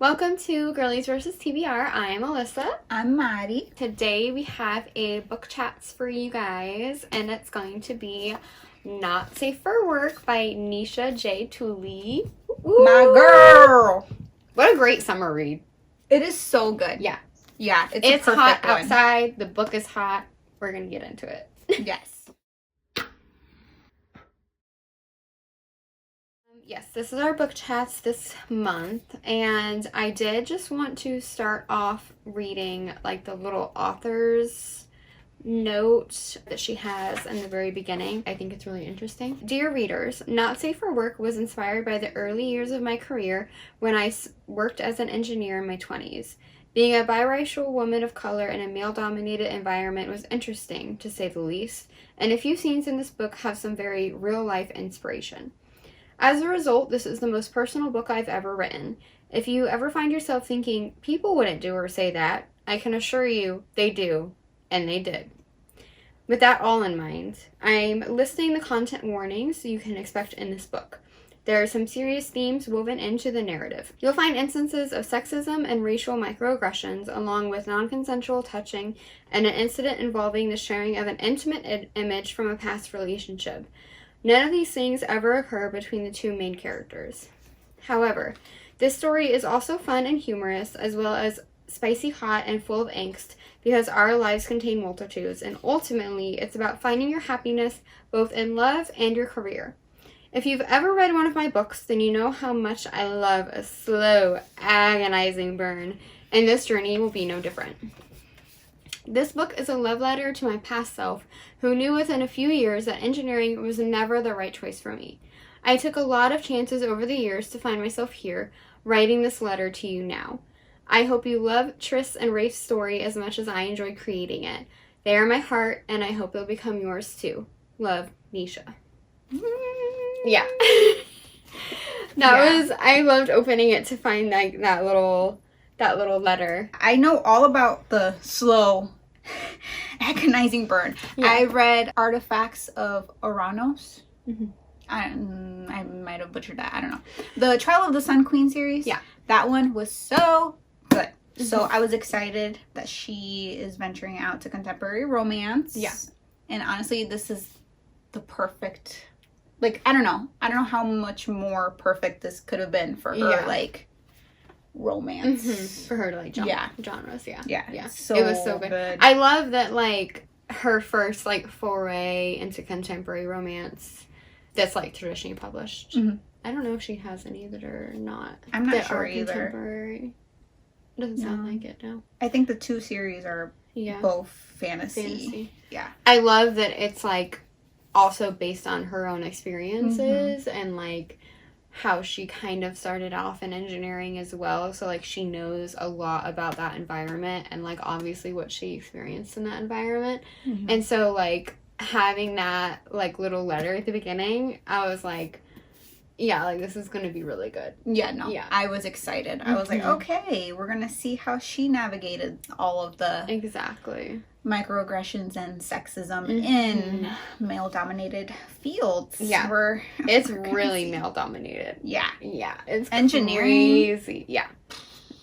Welcome to Girlies vs. TBR. I'm Alyssa. I'm Mari. Today we have a book chats for you guys, and it's going to be Not Safe for Work by Nisha J. Tuli. Ooh. My girl! What a great summer read. It is so good. Yeah. Yeah, it's a hot one. outside. The book is hot. We're going to get into it. Yes. Yes, this is our book chats this month, and I did just want to start off reading like the little author's note that she has in the very beginning. I think it's really interesting. Dear readers, Not Safe for Work was inspired by the early years of my career when I worked as an engineer in my 20s. Being a biracial woman of color in a male-dominated environment was interesting, to say the least, and a few scenes in this book have some very real-life inspiration. As a result, this is the most personal book I've ever written. If you ever find yourself thinking, people wouldn't do or say that, I can assure you they do, and they did. With that all in mind, I'm listing the content warnings you can expect in this book. There are some serious themes woven into the narrative. You'll find instances of sexism and racial microaggressions, along with non-consensual touching and an incident involving the sharing of an intimate image from a past relationship. None of these things ever occur between the two main characters. However, this story is also fun and humorous, as well as spicy hot and full of angst, because our lives contain multitudes, and ultimately, it's about finding your happiness both in love and your career. If you've ever read one of my books, then you know how much I love a slow, agonizing burn, and this journey will be no different. This book is a love letter to my past self, who knew within a few years that engineering was never the right choice for me. I took a lot of chances over the years to find myself here, writing this letter to you now. I hope you love Tris and Rafe's story as much as I enjoyed creating it. They are my heart, and I hope they'll become yours too. Love, Nisha. Yeah. I loved opening it to find that little letter. I know all about the slow, agonizing burn. Yeah. I read Artifacts of Oranos. Mm-hmm. I might have butchered that. I don't know. The Trial of the Sun Queen series. Yeah. That one was so good. Mm-hmm. So I was excited that she is venturing out to contemporary romance. Yeah. And honestly, this is the perfect, like, I don't know how much more perfect this could have been for her, like, romance. Mm-hmm. For her to, like, genres, Yeah. So it was so good. I love that, like, her first, like, foray into contemporary romance that's, like, traditionally published. Mm-hmm. I don't know if she has any that are not. I'm not sure either. Contemporary. Doesn't sound like it, no. I think the two series are both fantasy. Yeah. I love that it's, like, also based on her own experiences, mm-hmm. and, like, how she kind of started off in engineering as well. So, like, she knows a lot about that environment and, like, obviously what she experienced in that environment. Mm-hmm. And so, like, having that, like, little letter at the beginning, I was like, yeah, like, this is going to be really good. Yeah, no. Yeah. I was excited. Mm-hmm. I was like, okay, we're going to see how she navigated all of the... Exactly. Microaggressions and sexism mm-hmm. in male-dominated fields. Yeah. It's really male-dominated. Yeah. Yeah. It's engineering. Crazy. Yeah.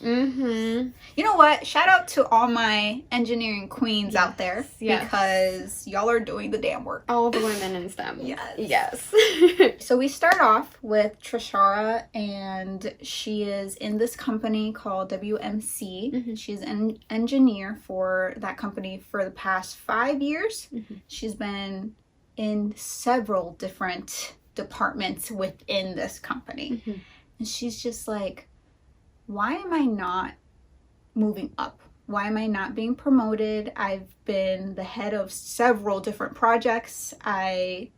Mm-hmm. You know what? Shout out to all my engineering queens out there. Yes. Because y'all are doing the damn work. All the women in STEM. Yes. So we start off with Trishara, and she is in this company called WMC. Mm-hmm. She's an engineer for that company for the past 5 years. Mm-hmm. She's been in several different departments within this company. Mm-hmm. And she's just like, why am I not moving up? Why am I not being promoted? I've been the head of several different projects. I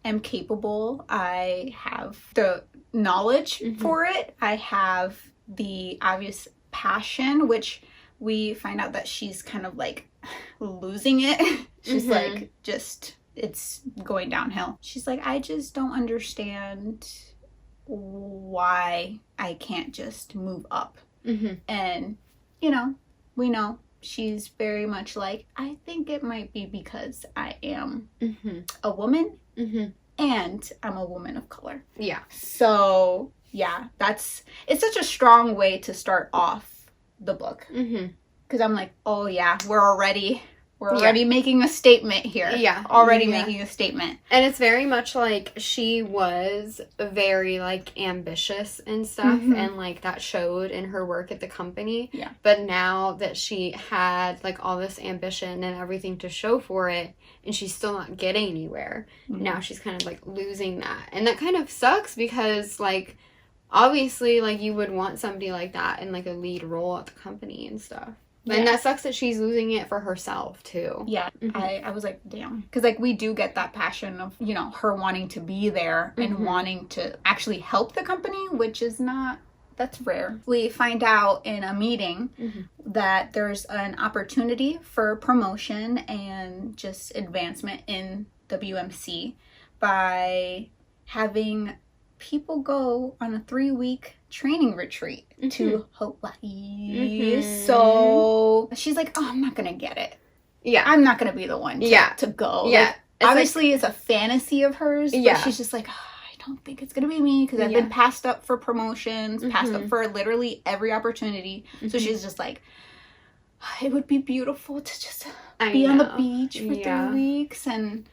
am capable. I have the knowledge mm-hmm. for it. I have the obvious passion, which we find out that she's kind of like losing it. She's mm-hmm. like, it's going downhill. She's like, I just don't understand why I can't just move up. Mm-hmm. And, we know she's very much like, I think it might be because I am mm-hmm. a woman mm-hmm. and I'm a woman of color. Yeah. So yeah, it's such a strong way to start off the book. Because I'm like, oh yeah, we're already making a statement here. Yeah. Already making a statement. And it's very much like she was very like ambitious and stuff, and like that showed in her work at the company. Yeah. But now that she had like all this ambition and everything to show for it, and she's still not getting anywhere, now she's kind of like losing that. And that kind of sucks because like obviously like you would want somebody like that in like a lead role at the company and stuff. Yeah. And that sucks that she's losing it for herself, too. Yeah. I was like, damn. Because, like, we do get that passion of, you know, her wanting to be there and wanting to actually help the company, which is not, that's rare. We find out in a meeting that there's an opportunity for promotion and just advancement in WMC by having people go on a 3-week training retreat to Hawaii. So she's like, oh, I'm not gonna get it. Yeah, I'm not gonna be the one to go. Yeah, like, obviously it's a fantasy of hers. But she's just like, oh, I don't think it's gonna be me because I've been passed up for promotions, passed up for literally every opportunity. So she's just like, it would be beautiful to just be on the beach for 3 weeks, and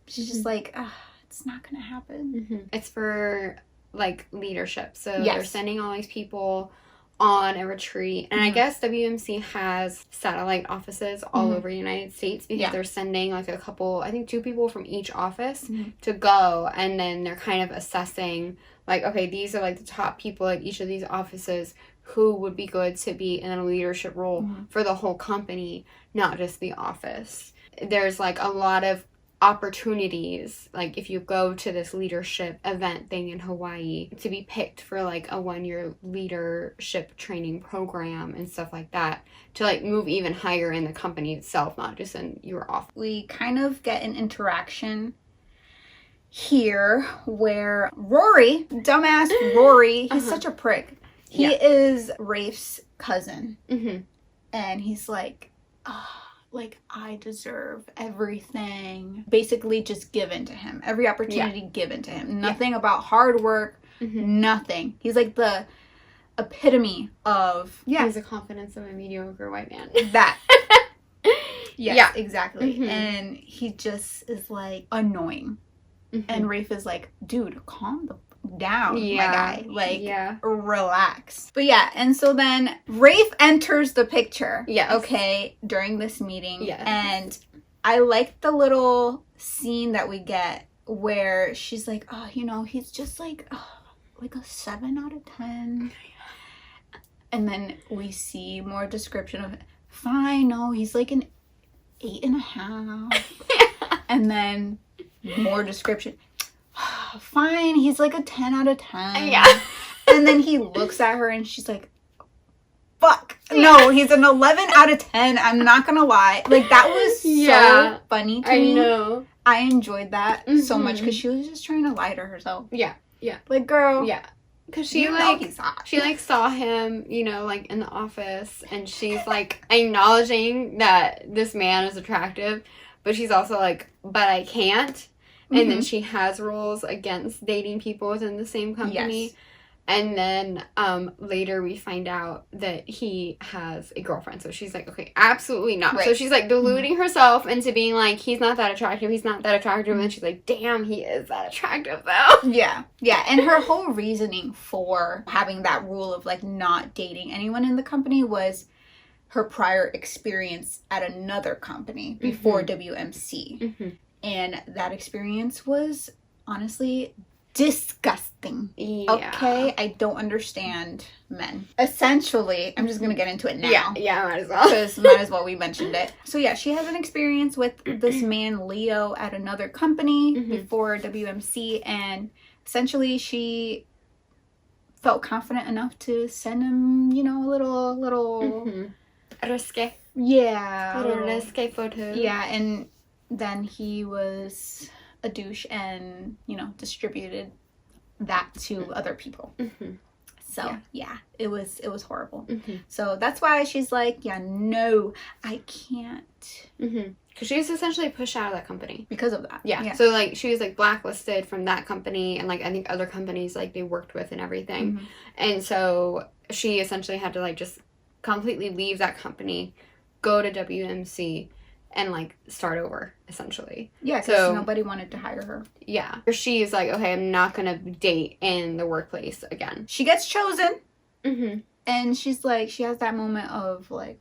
she's just like, it's not gonna happen. It's for like leadership, so they're sending all these people on a retreat, and I guess WMC has satellite offices all over the United States because they're sending like a couple, I think 2 people from each office to go, and then they're kind of assessing like, okay, these are like the top people at each of these offices who would be good to be in a leadership role for the whole company, not just the office. There's like a lot of opportunities, like if you go to this leadership event thing in Hawaii, to be picked for like a 1-year leadership training program and stuff like that, to like move even higher in the company itself, not just in your office. We kind of get an interaction here where Rory, dumbass Rory, he's such a prick. He is Rafe's cousin. And he's like, like, I deserve everything. Basically just given to him. Every opportunity given to him. Nothing about hard work. Nothing. He's like the epitome of... Yeah. He's the confidence of a mediocre white man. That. Yes, exactly. And he just is like annoying. And Rafe is like, dude, calm the down, my guy. Like, relax. But yeah, and so then Rafe enters the picture. Okay, during this meeting. And I like the little scene that we get where she's like, oh, you know, he's just like a 7 out of 10. And then we see more description of, fine, no, he's like an 8.5. And then more description. Fine, he's like a 10 out of 10. And then he looks at her and she's like, fuck. No, he's an 11 out of 10. I'm not gonna lie. Like, that was so funny to me. I know. I enjoyed that so much because she was just trying to lie to herself. Like, girl. Because she like saw him, you know, like in the office, and she's like acknowledging that this man is attractive, but she's also like, but I can't. And then she has rules against dating people within the same company. And then later we find out that he has a girlfriend. So she's like, okay, absolutely not. So she's like deluding herself into being like, he's not that attractive. He's not that attractive. And then she's like, damn, he is that attractive though. Yeah. And her whole reasoning for having that rule of like not dating anyone in the company was her prior experience at another company before WMC. And that experience was honestly disgusting. Okay? I don't understand men. Essentially, I'm just going to get into it now. Might as well. Because might as well, we mentioned it. So yeah, she has an experience with this man, Leo, at another company before WMC. And essentially, she felt confident enough to send him, you know, a little... risque. Yeah. A little risque photo. Yeah, and... then he was a douche and, you know, distributed that to other people. So yeah, it was horrible. So that's why she's like, yeah, no, I can't. Because she was essentially pushed out of that company. Because of that. Yeah. So, like, she was, like, blacklisted from that company and, like, I think other companies, like, they worked with and everything. And so she essentially had to, like, just completely leave that company, go to WMC, and, like, start over, essentially. Yeah, because nobody wanted to hire her. Yeah. She's like, okay, I'm not going to date in the workplace again. She gets chosen. And she's like, she has that moment of, like,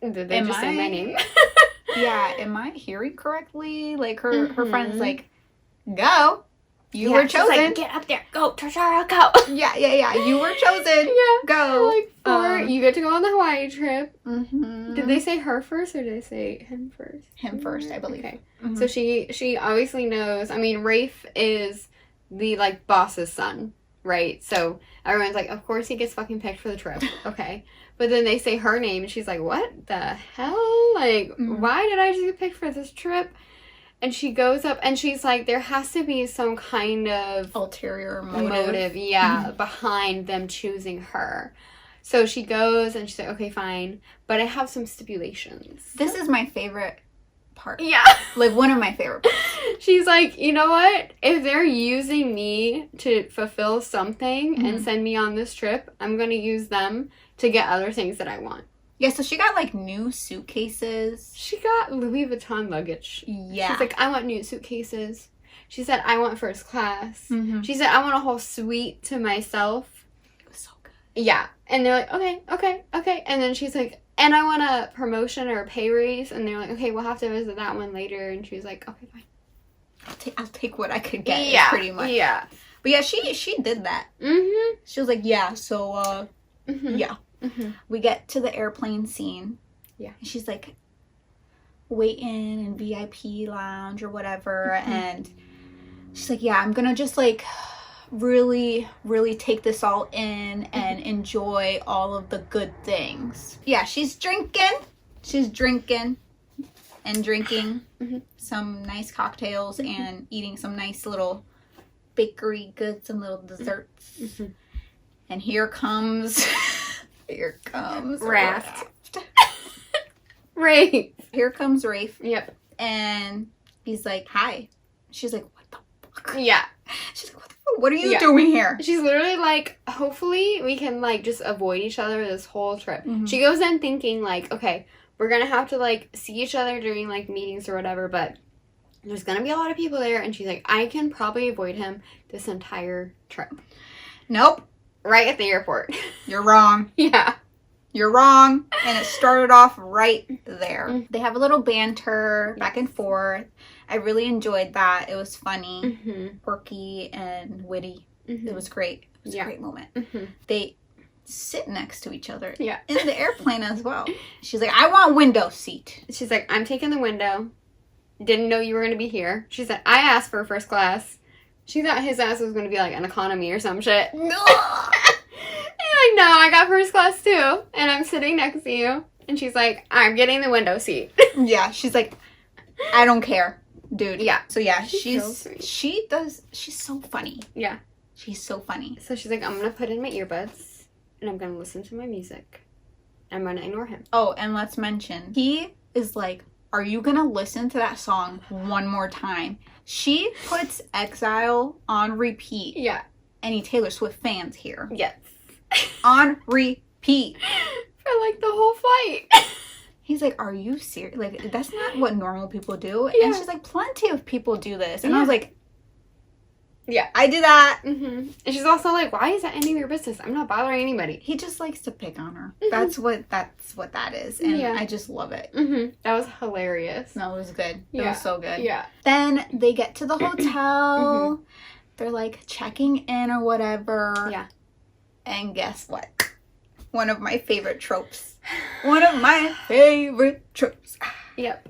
did they just say my name? Yeah, am I hearing correctly? Like, her friend's like, go. You were chosen. Like, get up there. Go, Trishara, go. Yeah. You were chosen. Go. Like, you get to go on the Hawaii trip. Did they say her first or did they say him first? Him first, I believe. Okay. So she obviously knows. I mean, Rafe is the, like, boss's son, right? So everyone's like, of course he gets fucking picked for the trip. Okay. But then they say her name, and she's like, what the hell? Like, why did I just get picked for this trip? And she goes up, and she's like, there has to be some kind of ulterior motive. Behind them choosing her. So she goes, and she's like, okay, fine. But I have some stipulations. This is my favorite part. Yeah. Like, one of my favorite parts. She's like, you know what? If they're using me to fulfill something and send me on this trip, I'm going to use them to get other things that I want. Yeah, so she got, like, new suitcases. She got Louis Vuitton luggage. Yeah. She's like, I want new suitcases. She said, I want first class. She said, I want a whole suite to myself. It was so good. Yeah. And they're like, okay. And then she's like, and I want a promotion or a pay raise. And they're like, okay, we'll have to visit that one later. And she was like, okay, fine. I'll take what I could get, pretty much. Yeah. But yeah, she did that. She was like, yeah, so, yeah. We get to the airplane scene. Yeah. And she's like waiting in VIP lounge or whatever. And she's like, yeah, I'm gonna just like really, really take this all in and enjoy all of the good things. Yeah, she's drinking and drinking some nice cocktails and eating some nice little bakery goods, some little desserts. And here comes Rafe. Rafe. Here comes Rafe. Yep. And he's like, hi. She's like, what the fuck? Yeah. She's like, what the fuck? What are you doing here? She's literally like, hopefully we can like just avoid each other this whole trip. She goes in thinking like, okay, we're gonna have to like see each other during like meetings or whatever, but there's gonna be a lot of people there. And she's like, I can probably avoid him this entire trip. Nope. Right at the airport. You're wrong. Yeah. You're wrong. And it started off right there. They have a little banter back and forth. I really enjoyed that. It was funny, quirky, and witty. It was great. It was a great moment. They sit next to each other in the airplane as well. She's like, I want window seat. She's like, I'm taking the window. Didn't know you were going to be here. She said, I asked for first class. She thought his ass was going to be like an economy or some shit. No. Like, no, I got first class too. And I'm sitting next to you. And she's like, I'm getting the window seat. Yeah, she's like, I don't care, dude. Yeah. So yeah, she's so funny. Yeah. She's so funny. So she's like, I'm going to put in my earbuds and I'm going to listen to my music. I'm going to ignore him. Oh, and let's mention, he is like, are you going to listen to that song one more time? She puts Exile on repeat. Yeah. Any Taylor Swift fans here? Yes. On repeat. For like the whole flight. He's like, are you serious? Like, that's not what normal people do. Yeah. And she's like, plenty of people do this. And I was like, yeah, I do that. And she's also like, why is that any of your business? I'm not bothering anybody. He just likes to pick on her. That's what that is. And I just love it. That was hilarious. No, it was good. It was so good. Yeah. Then they get to the hotel. They're like checking in or whatever. Yeah. And guess what? One of my favorite tropes. One of my favorite tropes. Yep.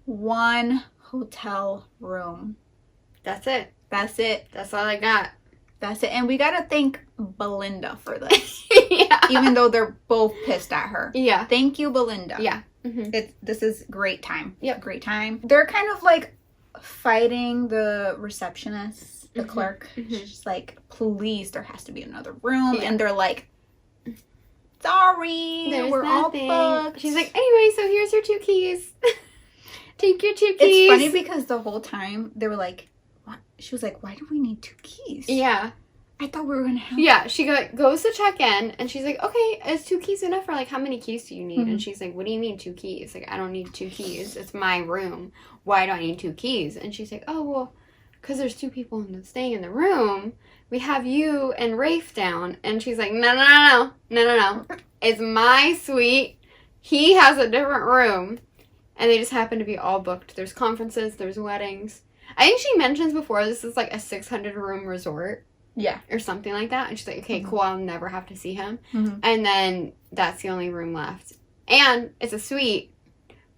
One hotel room. That's it. That's it. That's all I got. That's it. And we gotta thank Belinda for this. Yeah. Even though they're both pissed at her. Yeah. Thank you, Belinda. Yeah. This is great time. Yep. Great time. They're kind of like fighting the receptionists. the clerk. She's like, please, there has to be another room. Yeah. And they're like, sorry, we're nothing. all booked. She's like, anyway, so here's your 2 keys. Take your 2 keys. It's funny because the whole time they were like, what? She was like, why do we need 2 keys? Yeah. I thought we were going to have... Yeah, she goes to check in, and she's like, okay, is 2 keys enough? For like, how many keys do you need? And she's like, what do you mean 2 keys? Like, I don't need 2 keys. It's my room. Why do I need 2 keys? And she's like, oh, well, because there's 2 people staying in the room. We have you and Rafe down. And she's like, no. It's my suite. He has a different room. And they just happen to be all booked. There's conferences. There's weddings. I think she mentions before this is like a 600-room resort. Yeah. Or something like that. And she's like, okay, cool. I'll never have to see him. And then that's the only room left. And it's a suite,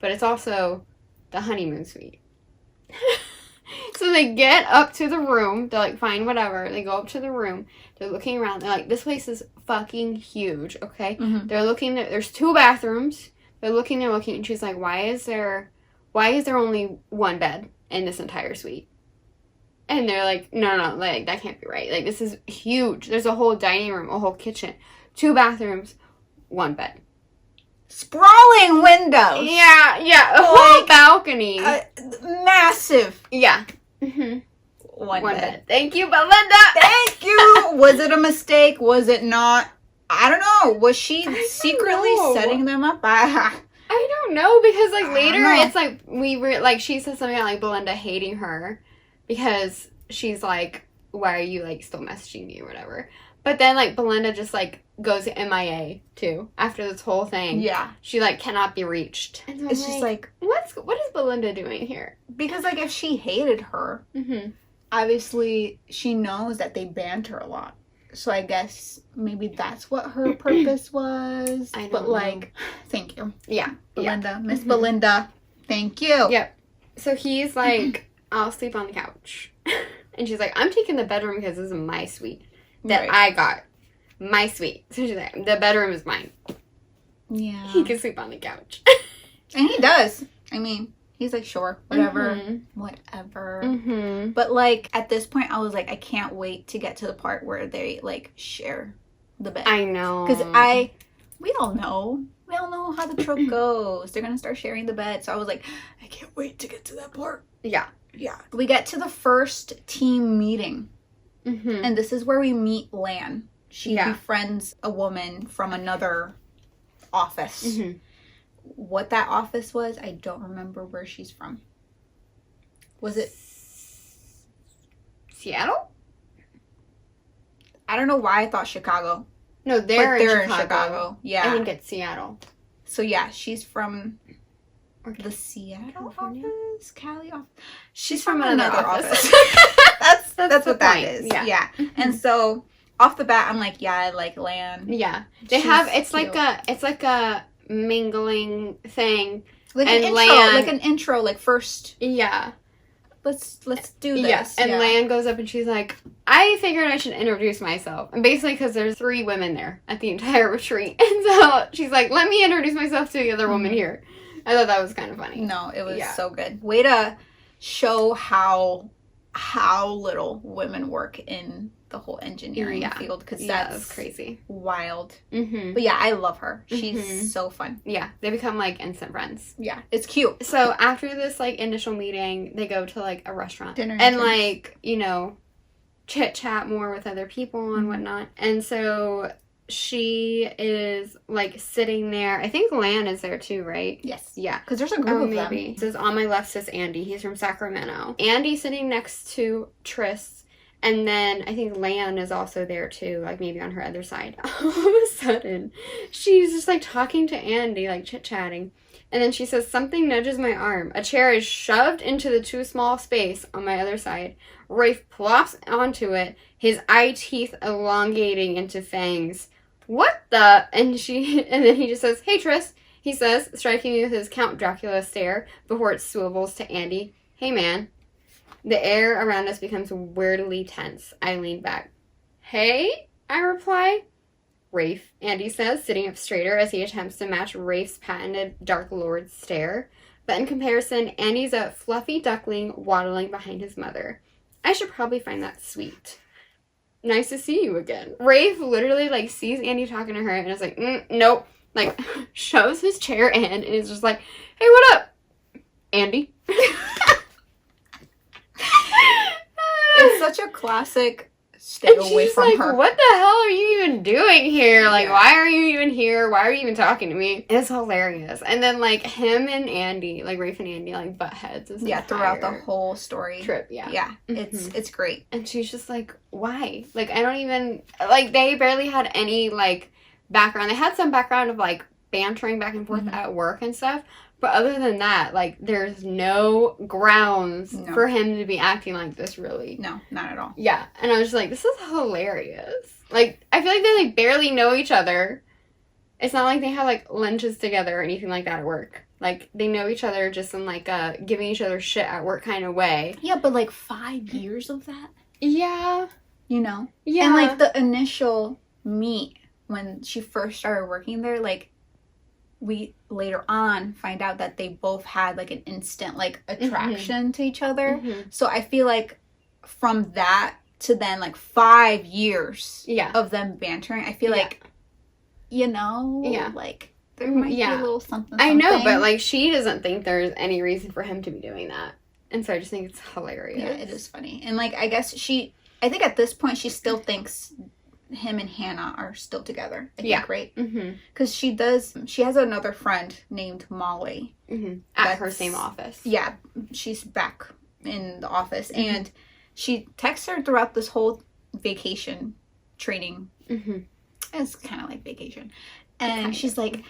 but it's also the honeymoon suite. So they get up to the room. They're like, fine, whatever. They go up to the room. They're looking around. They're like, this place is fucking huge, okay? They're looking. There's 2 bathrooms. They're looking. And she's like, why is there only 1 bed in this entire suite? And they're like, no, like, that can't be right. Like, this is huge. There's a whole dining room, a whole kitchen, 2 bathrooms, 1 bed. Sprawling windows. Yeah, a whole balcony. Massive. Yeah. 1 bed. Thank you, Belinda. Thank you. Was it a mistake? Was it not? I don't know. Was she secretly setting them up? I don't know, because, like, later it's, like, she says something about, like, Belinda hating her. Because she's like, why are you, like, still messaging me or whatever. But then, like, Belinda just, like, goes MIA, too. After this whole thing. Yeah. She, like, cannot be reached. And so it's just like... What is Belinda doing here? Because, like, if she hated her, obviously she knows that they banter a lot. So I guess maybe that's what her purpose was. I don't know. Like, thank you. Yeah. Belinda. Miss Belinda. Thank you. Yep. So he's like... I'll sleep on the couch. And she's like, I'm taking the bedroom because this is my suite that I got. My suite. So she's like, the bedroom is mine. Yeah. He can sleep on the couch. And he does. I mean, he's like, sure, whatever. Whatever. But, like, at this point, I was like, I can't wait to get to the part where they, like, share the bed. I know. Because we all know. We all know how the trope goes. They're going to start sharing the bed. So I was like, I can't wait to get to that part. Yeah. Yeah. We get to the first team meeting. And this is where we meet Lan. She befriends a woman from another office. What that office was, I don't remember where she's from. Was it Seattle? I don't know why I thought Chicago. No, they're in Chicago. Yeah. I think it's Seattle. So yeah, she's from the Seattle California? office? Cali office? She's from from another another office. office. that's what that point. is. Yeah. And so off the bat, I'm like, yeah, I like Lan. Yeah. They it's cute. like a mingling thing. Like and an intro, like first. Yeah. Let's do this. Yeah. And Lan goes up and she's like, I figured I should introduce myself. And basically because there's 3 women there at the entire retreat. And so she's like, let me introduce myself to the other woman here. I thought that was kind of funny. No, it was so good. Way to show how little women work in the whole engineering field, because that's crazy, wild. But yeah, I love her. She's so fun. Yeah, they become like instant friends. Yeah, it's cute. So after this like initial meeting, they go to like a restaurant dinner and like, you know, chit chat more with other people and whatnot. And so she is like sitting there. I think Lan is there too, right? Yes. Yeah. Because there's a group of them. This is on my left says Andy. He's from Sacramento. Andy's sitting next to Tris. And then I think Lan is also there too, like maybe on her other side. All of a sudden, she's just like talking to Andy, like chit-chatting. And then she says, something nudges my arm. A chair is shoved into the too small space on my other side. Rafe plops onto it, his eye teeth elongating into fangs. What the? And then he just says, hey Tris, he says, striking me with his Count Dracula stare before it swivels to Andy. Hey man. The air around us becomes weirdly tense. I lean back. Hey, I reply. Rafe, Andy says, sitting up straighter as he attempts to match Rafe's patented Dark Lord stare. But in comparison, Andy's a fluffy duckling waddling behind his mother. I should probably find that sweet. Nice to see you again. Rafe literally, like, sees Andy talking to her and is like, nope. Like, shoves his chair in and is just like, hey, what up, Andy? It's such a classic stay away from like, her. What the hell are you even doing here? Like, why are you even here? Why are you even talking to me? It's hilarious. And then, like, him and Andy, like, Rafe and Andy, like, butt heads. Throughout the whole story. Trip, yeah. Yeah, it's great. And she's just like, why? Like, I don't even, like, they barely had any, like, background. They had some background of, like, bantering back and forth at work and stuff. But other than that, like, there's no grounds for him to be acting like this, really. No, not at all. Yeah. And I was just like, this is hilarious. Like, I feel like they, like, barely know each other. It's not like they have, like, lunches together or anything like that at work. Like, they know each other just in, like, a giving each other shit at work kind of way. Yeah, but, like, 5 years of that? Yeah. You know? Yeah. And, like, the initial meet when she first started working there, like, we later on find out that they both had, like, an instant, like, attraction to each other. So I feel like from that to then, like, 5 years of them bantering, I feel like, you know, like, there might be a little something. I know, but, like, she doesn't think there's any reason for him to be doing that. And so I just think it's hilarious. Yeah, it is funny. And, like, I think at this point she still thinks him and Hannah are still together. I think, right? Because she has another friend named Molly. At her same office. Yeah, she's back in the office. And she texts her throughout this whole vacation training. It's kind of like vacation. And she's like,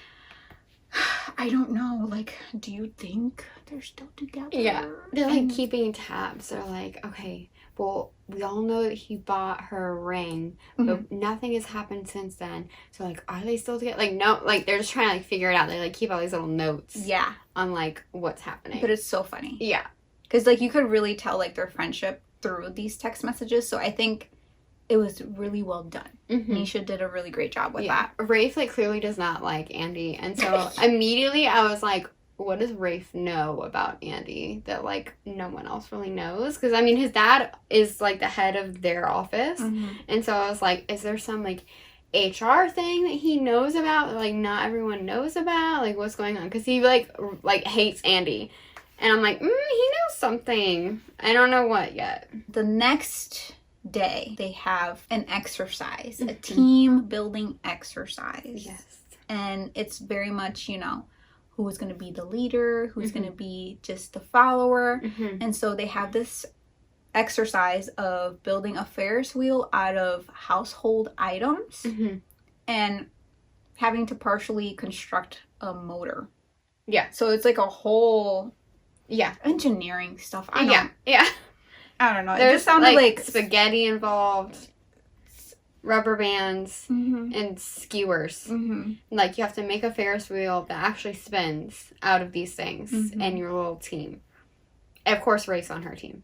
I don't know, like, do you think they're still together? Yeah. They're, like, keeping tabs. They're like, okay, well, we all know that he bought her a ring, but nothing has happened since then. So, like, are they still together? Like, no, like, they're just trying to, like, figure it out. They, like, keep all these little notes. Yeah. On, like, what's happening. But it's so funny. Yeah. Because, like, you could really tell, like, their friendship through these text messages. So I think it was really well done. Nisha did a really great job with that. Rafe, like, clearly does not like Andy. And so immediately I was like, what does Rafe know about Andy that, like, no one else really knows? Because, I mean, his dad is, like, the head of their office. And so I was like, is there some, like, HR thing that he knows about that, like, not everyone knows about? Like, what's going on? Because he, like, hates Andy. And I'm like, he knows something. I don't know what yet. The next day, they have an exercise, a team building exercise. Yes. And it's very much, you know, who's going to be the leader, who's going to be just the follower. And so they have this exercise of building a Ferris wheel out of household items and having to partially construct a motor. Yeah. So it's like a whole engineering stuff. I don't know. There's, it just sounded like spaghetti involved, rubber bands, and skewers. Like, you have to make a Ferris wheel that actually spins out of these things and your little team. And of course, Rafe's on her team.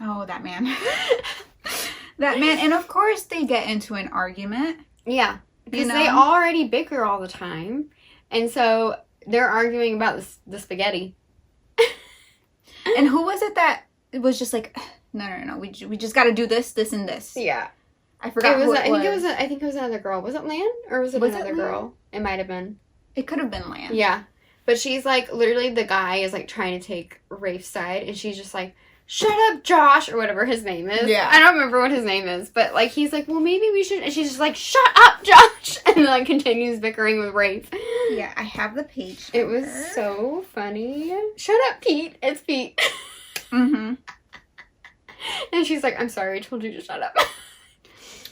Oh, that man. That man. And of course, they get into an argument. Yeah. Because they already bicker all the time. And so they're arguing about the spaghetti. And who was it that was just like, no, we just got to do this, this, and this. Yeah. I forgot who it was. I think it was another girl. Was it Lan? Or was it another girl? It might have been. It could have been Lan. Yeah. But she's like, literally the guy is like trying to take Rafe's side. And she's just like, shut up, Josh, or whatever his name is. Yeah. I don't remember what his name is. But, like, he's like, well, maybe we should. And she's just like, shut up, Josh. And then, like, continues bickering with Rafe. Yeah, I have the page. It was so funny. Shut up, Pete. It's Pete. And she's like, I'm sorry, I told you to shut up.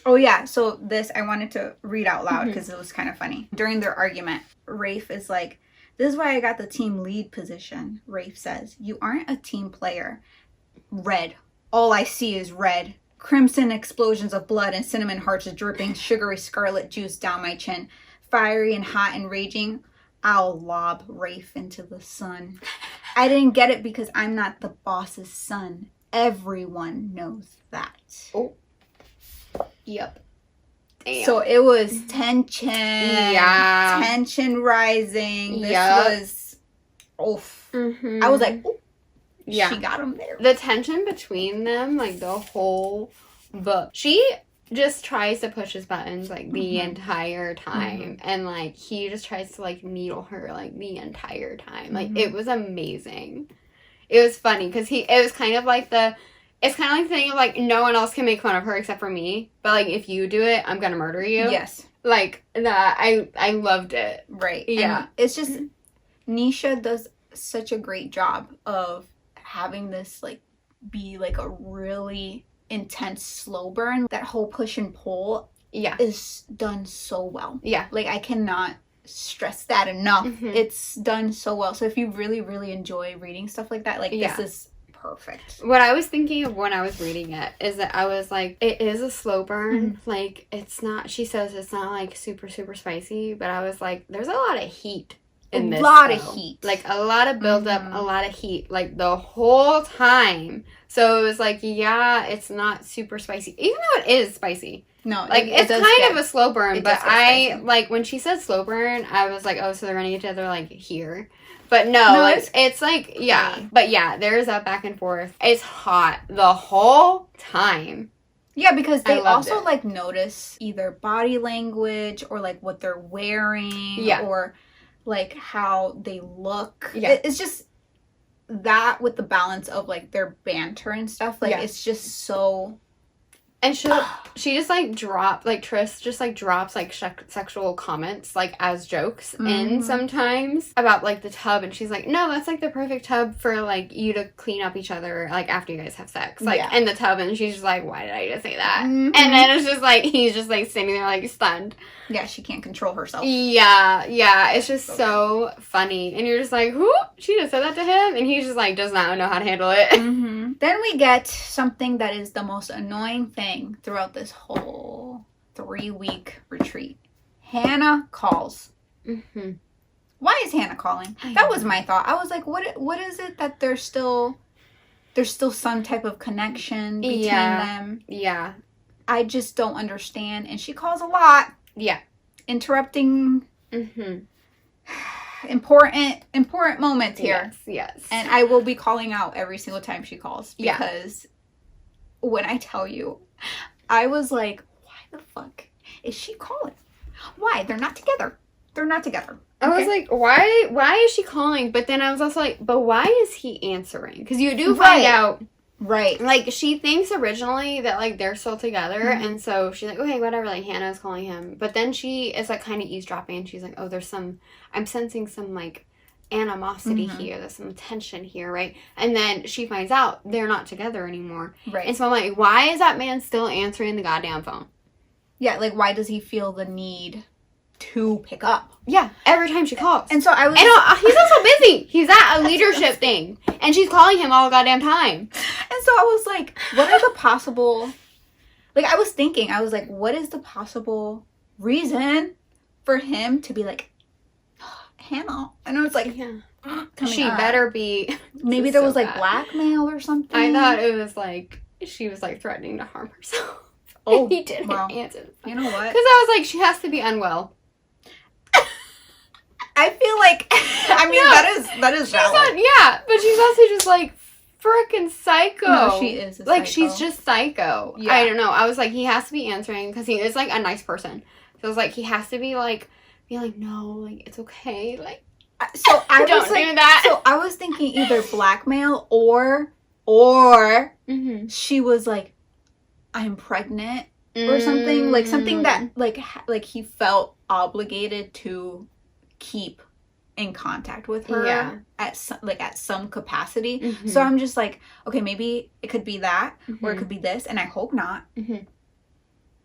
Oh, yeah. So this, I wanted to read out loud because it was kind of funny. During their argument, Rafe is like, this is why I got the team lead position. Rafe says, you aren't a team player. Red. All I see is red. Crimson explosions of blood and cinnamon hearts dripping sugary scarlet juice down my chin. Fiery and hot and raging, I'll lob Rafe into the sun. I didn't get it because I'm not the boss's son. Everyone knows that. Oh. Yep. Damn. So it was tension. Yeah. Tension rising. This was, oof. I I was like, ooh. she got him there. The tension between them, like, the whole book. She just tries to push his buttons, like, the entire time. And, like, he just tries to, like, needle her, like, the entire time. Like, it was amazing. It was funny, because it was kind of like it's kind of like the thing of, like, no one else can make fun of her except for me. But, like, if you do it, I'm gonna murder you. Yes. Like, that, I loved it. Right. Yeah. And it's just, Nisha does such a great job of having this, like, be, like, a really intense slow burn. That whole push and pull is done so well. Yeah. Like, I cannot stress that enough. It's done so well. So if you really, really enjoy reading stuff like that, like, this is perfect. What I was thinking of when I was reading it is that I was like, it is a slow burn. Like, it's not, she says it's not, like, super, super spicy, but I was like, there's a lot of heat in this. A lot of heat. Like, a lot of buildup, a lot of heat, like, the whole time. So it was like, yeah, it's not super spicy, even though it is spicy. No, like, it's kind of a slow burn, but like, when she said slow burn, I was like, oh, so they're running each other, like, here. But no, like, it's like, yeah. But yeah, there's that back and forth. It's hot the whole time. Yeah, because they also, like, notice either body language or, like, what they're wearing or, like, how they look. Yeah. It's just that with the balance of, like, their banter and stuff. Like, it's just so... And she just, like, Tris just, like, drops, like, sexual comments, like, as jokes in sometimes about, like, the tub. And she's like, no, that's, like, the perfect tub for, like, you to clean up each other, like, after you guys have sex. Like, in the tub. And she's just like, why did I just say that? And then it's just, like, he's just, like, standing there, like, stunned. Yeah, she can't control herself. Yeah. It's just so funny. And you're just like, who? She just said that to him? And he's just, like, does not know how to handle it. Then we get something that is the most annoying thing throughout this whole 3-week retreat. Hannah calls. Why is Hannah calling? That was my thought. I was like, what is it that there's still some type of connection between them? Yeah. I just don't understand. And she calls a lot. Yeah. Interrupting important moments here. Yes. And I will be calling out every single time she calls. Because when I tell you, I was like, why the fuck is she calling? Why? They're not together. They're not together. Okay. I was like, why is she calling? But then I was also like, but why is he answering? Because you do find out. Right. Like, she thinks originally that, like, they're still together. And so she's like, okay, whatever. Like, Hannah's calling him. But then she is, like, kind of eavesdropping. And she's like, oh, I'm sensing some, like, animosity here. There's some tension here, right? And then she finds out they're not together anymore. Right. And so I'm like, why is that man still answering the goddamn phone? Yeah, like, why does he feel the need to pick up? Yeah, every time she calls. And so I was... And he's also busy. He's at a leadership thing. And she's calling him all the goddamn time. And so I was like, what are the possible... Like, I was thinking, I was like, what is the possible reason for him to be like, Hannah? And I was like, she better be... Maybe there was, like, blackmail or something. I thought it was, like, she was, like, threatening to harm herself. Oh, he didn't answer. You know what? Because I was like, she has to be unwell. I feel like, I mean, that is valid. But she's also just, like, freaking psycho. No, she is a psycho. Like, she's just psycho. Yeah. I don't know. I was like, he has to be answering because he is, like, a nice person. So I was like, he has to be like, no, like, it's okay. Like, so I don't was like, do that. So I was thinking either blackmail or she was like, I'm pregnant or something. Like, something that, like he felt obligated to keep in contact with her at some capacity. So I'm just like, okay, maybe it could be that or it could be this, and I hope not.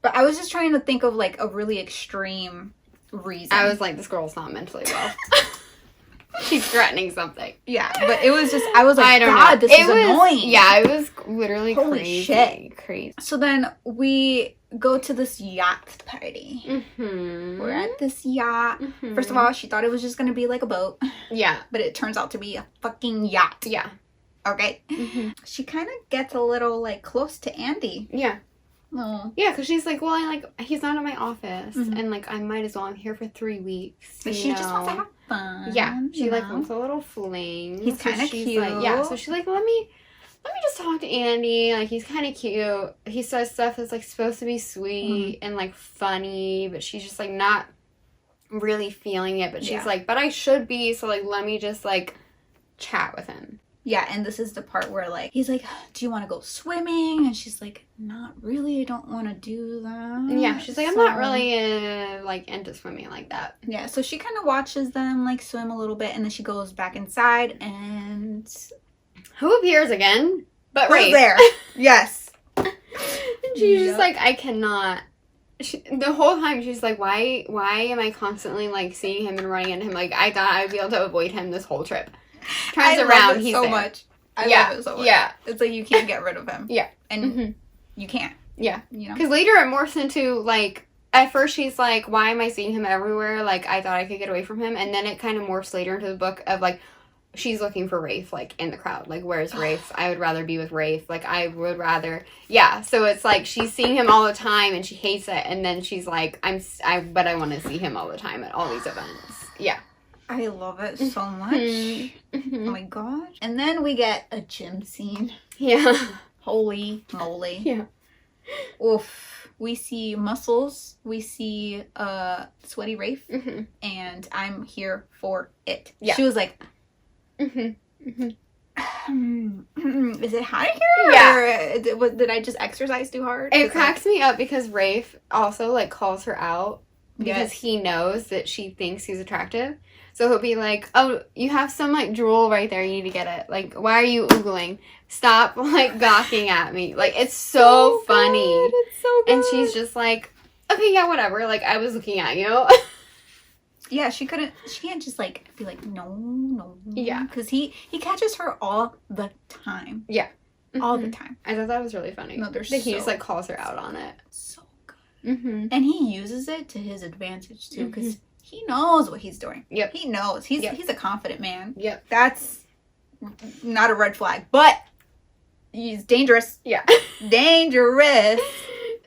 But I was just trying to think of, like, a really extreme reason. I was like, this girl's not mentally well. She's threatening something. Yeah, but it was just, I was like, God, this is annoying. Yeah, it was literally Holy crazy. Shit. Crazy. So then we go to this yacht party. We're at this yacht. First of all, she thought it was just going to be like a boat. Yeah. But it turns out to be a fucking yacht. Yeah. Okay. She kind of gets a little, like, close to Andy. Yeah. No. Yeah, because she's like, well, he's not in my office, and, like, I might as well. I'm here for 3 weeks. But she just wants to have fun. Yeah, she, like, wants a little fling. He's kind of cute. Like, yeah, so she's like, let me just talk to Andy. Like, he's kind of cute. He says stuff that's, like, supposed to be sweet and, like, funny, but she's just, like, not really feeling it. But she's like, but I should be, so, like, let me just, like, chat with him. Yeah, and this is the part where, like, he's like, do you want to go swimming? And she's like, not really. I don't want to do that. Yeah, she's like, I'm not really, like, into swimming like that. Yeah, so she kind of watches them, like, swim a little bit, and then she goes back inside, and... Who appears again? But Rafe. there. Yes. And she's just like, I cannot... the whole time, she's like, why am I constantly, like, seeing him and running into him? Like, I thought I'd be able to avoid him this whole trip. Turns around, he's there. Much. I love it so much. Yeah. It's like you can't get rid of him. Yeah. And you can't. Yeah. You know? Because later it morphs into, like, at first she's like, why am I seeing him everywhere? Like, I thought I could get away from him. And then it kind of morphs later into the book of, like, she's looking for Rafe, like, in the crowd. Like, where's Rafe? I would rather be with Rafe. Like, I would rather... Yeah, so it's like she's seeing him all the time and she hates it. And then she's like, but I want to see him all the time at all these events. Yeah. I love it so much. Oh my gosh. And then we get a gym scene. Yeah. Holy moly. Yeah. Oof. We see muscles. We see sweaty Rafe. And I'm here for it. Yeah. She was like, is it hot here? Yeah. Or did I just exercise too hard? It cracks me up because Rafe also, like, calls her out because he knows that she thinks he's attractive. So he'll be like, oh, you have some, like, drool right there. You need to get it. Like, why are you oogling? Stop, like, gawking at me. Like, it's so funny. It's so good. And she's just like, okay, yeah, whatever. Like, I was looking at you. Yeah, she can't just, like, be like, no. Yeah. Because he catches her all the time. Yeah. All the time. I thought that was really funny. No, that he just, like, calls her out on it. So good. And he uses it to his advantage, too, because he knows what he's doing. Yep. He knows. He's a confident man. Yep. That's not a red flag, but he's dangerous. Yeah. Dangerous.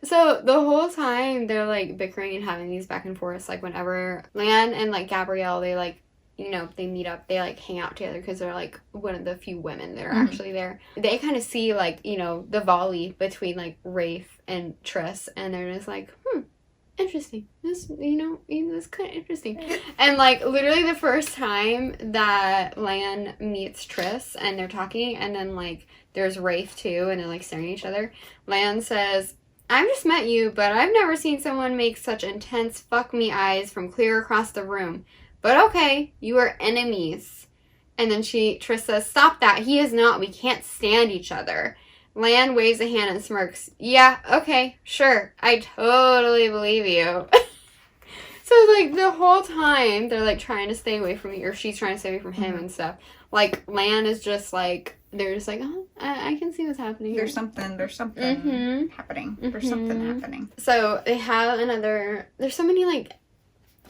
So the whole time they're, like, bickering and having these back and forths, like, whenever Lan and, like, Gabrielle, they, like, you know, they meet up, they, like, hang out together because they're, like, one of the few women that are actually there. They kind of see, like, you know, the volley between, like, Rafe and Triss, and they're just like, interesting. This, you know, this is kind of interesting. And, like, literally the first time that Lan meets Triss and they're talking, and then, like, there's Rafe, too, and they're, like, staring at each other, Lan says, I've just met you, but I've never seen someone make such intense fuck me eyes from clear across the room. But okay, you are enemies. And then Triss says, stop that. He is not. We can't stand each other. Lan waves a hand and smirks. Yeah, okay, sure. I totally believe you. So, like, the whole time, they're, like, trying to stay away from you, or she's trying to stay away from him and stuff. Like, Lan is just, like, they're just like, oh, I can see what's happening here. There's something happening. There's something happening. So, they have there's so many, like,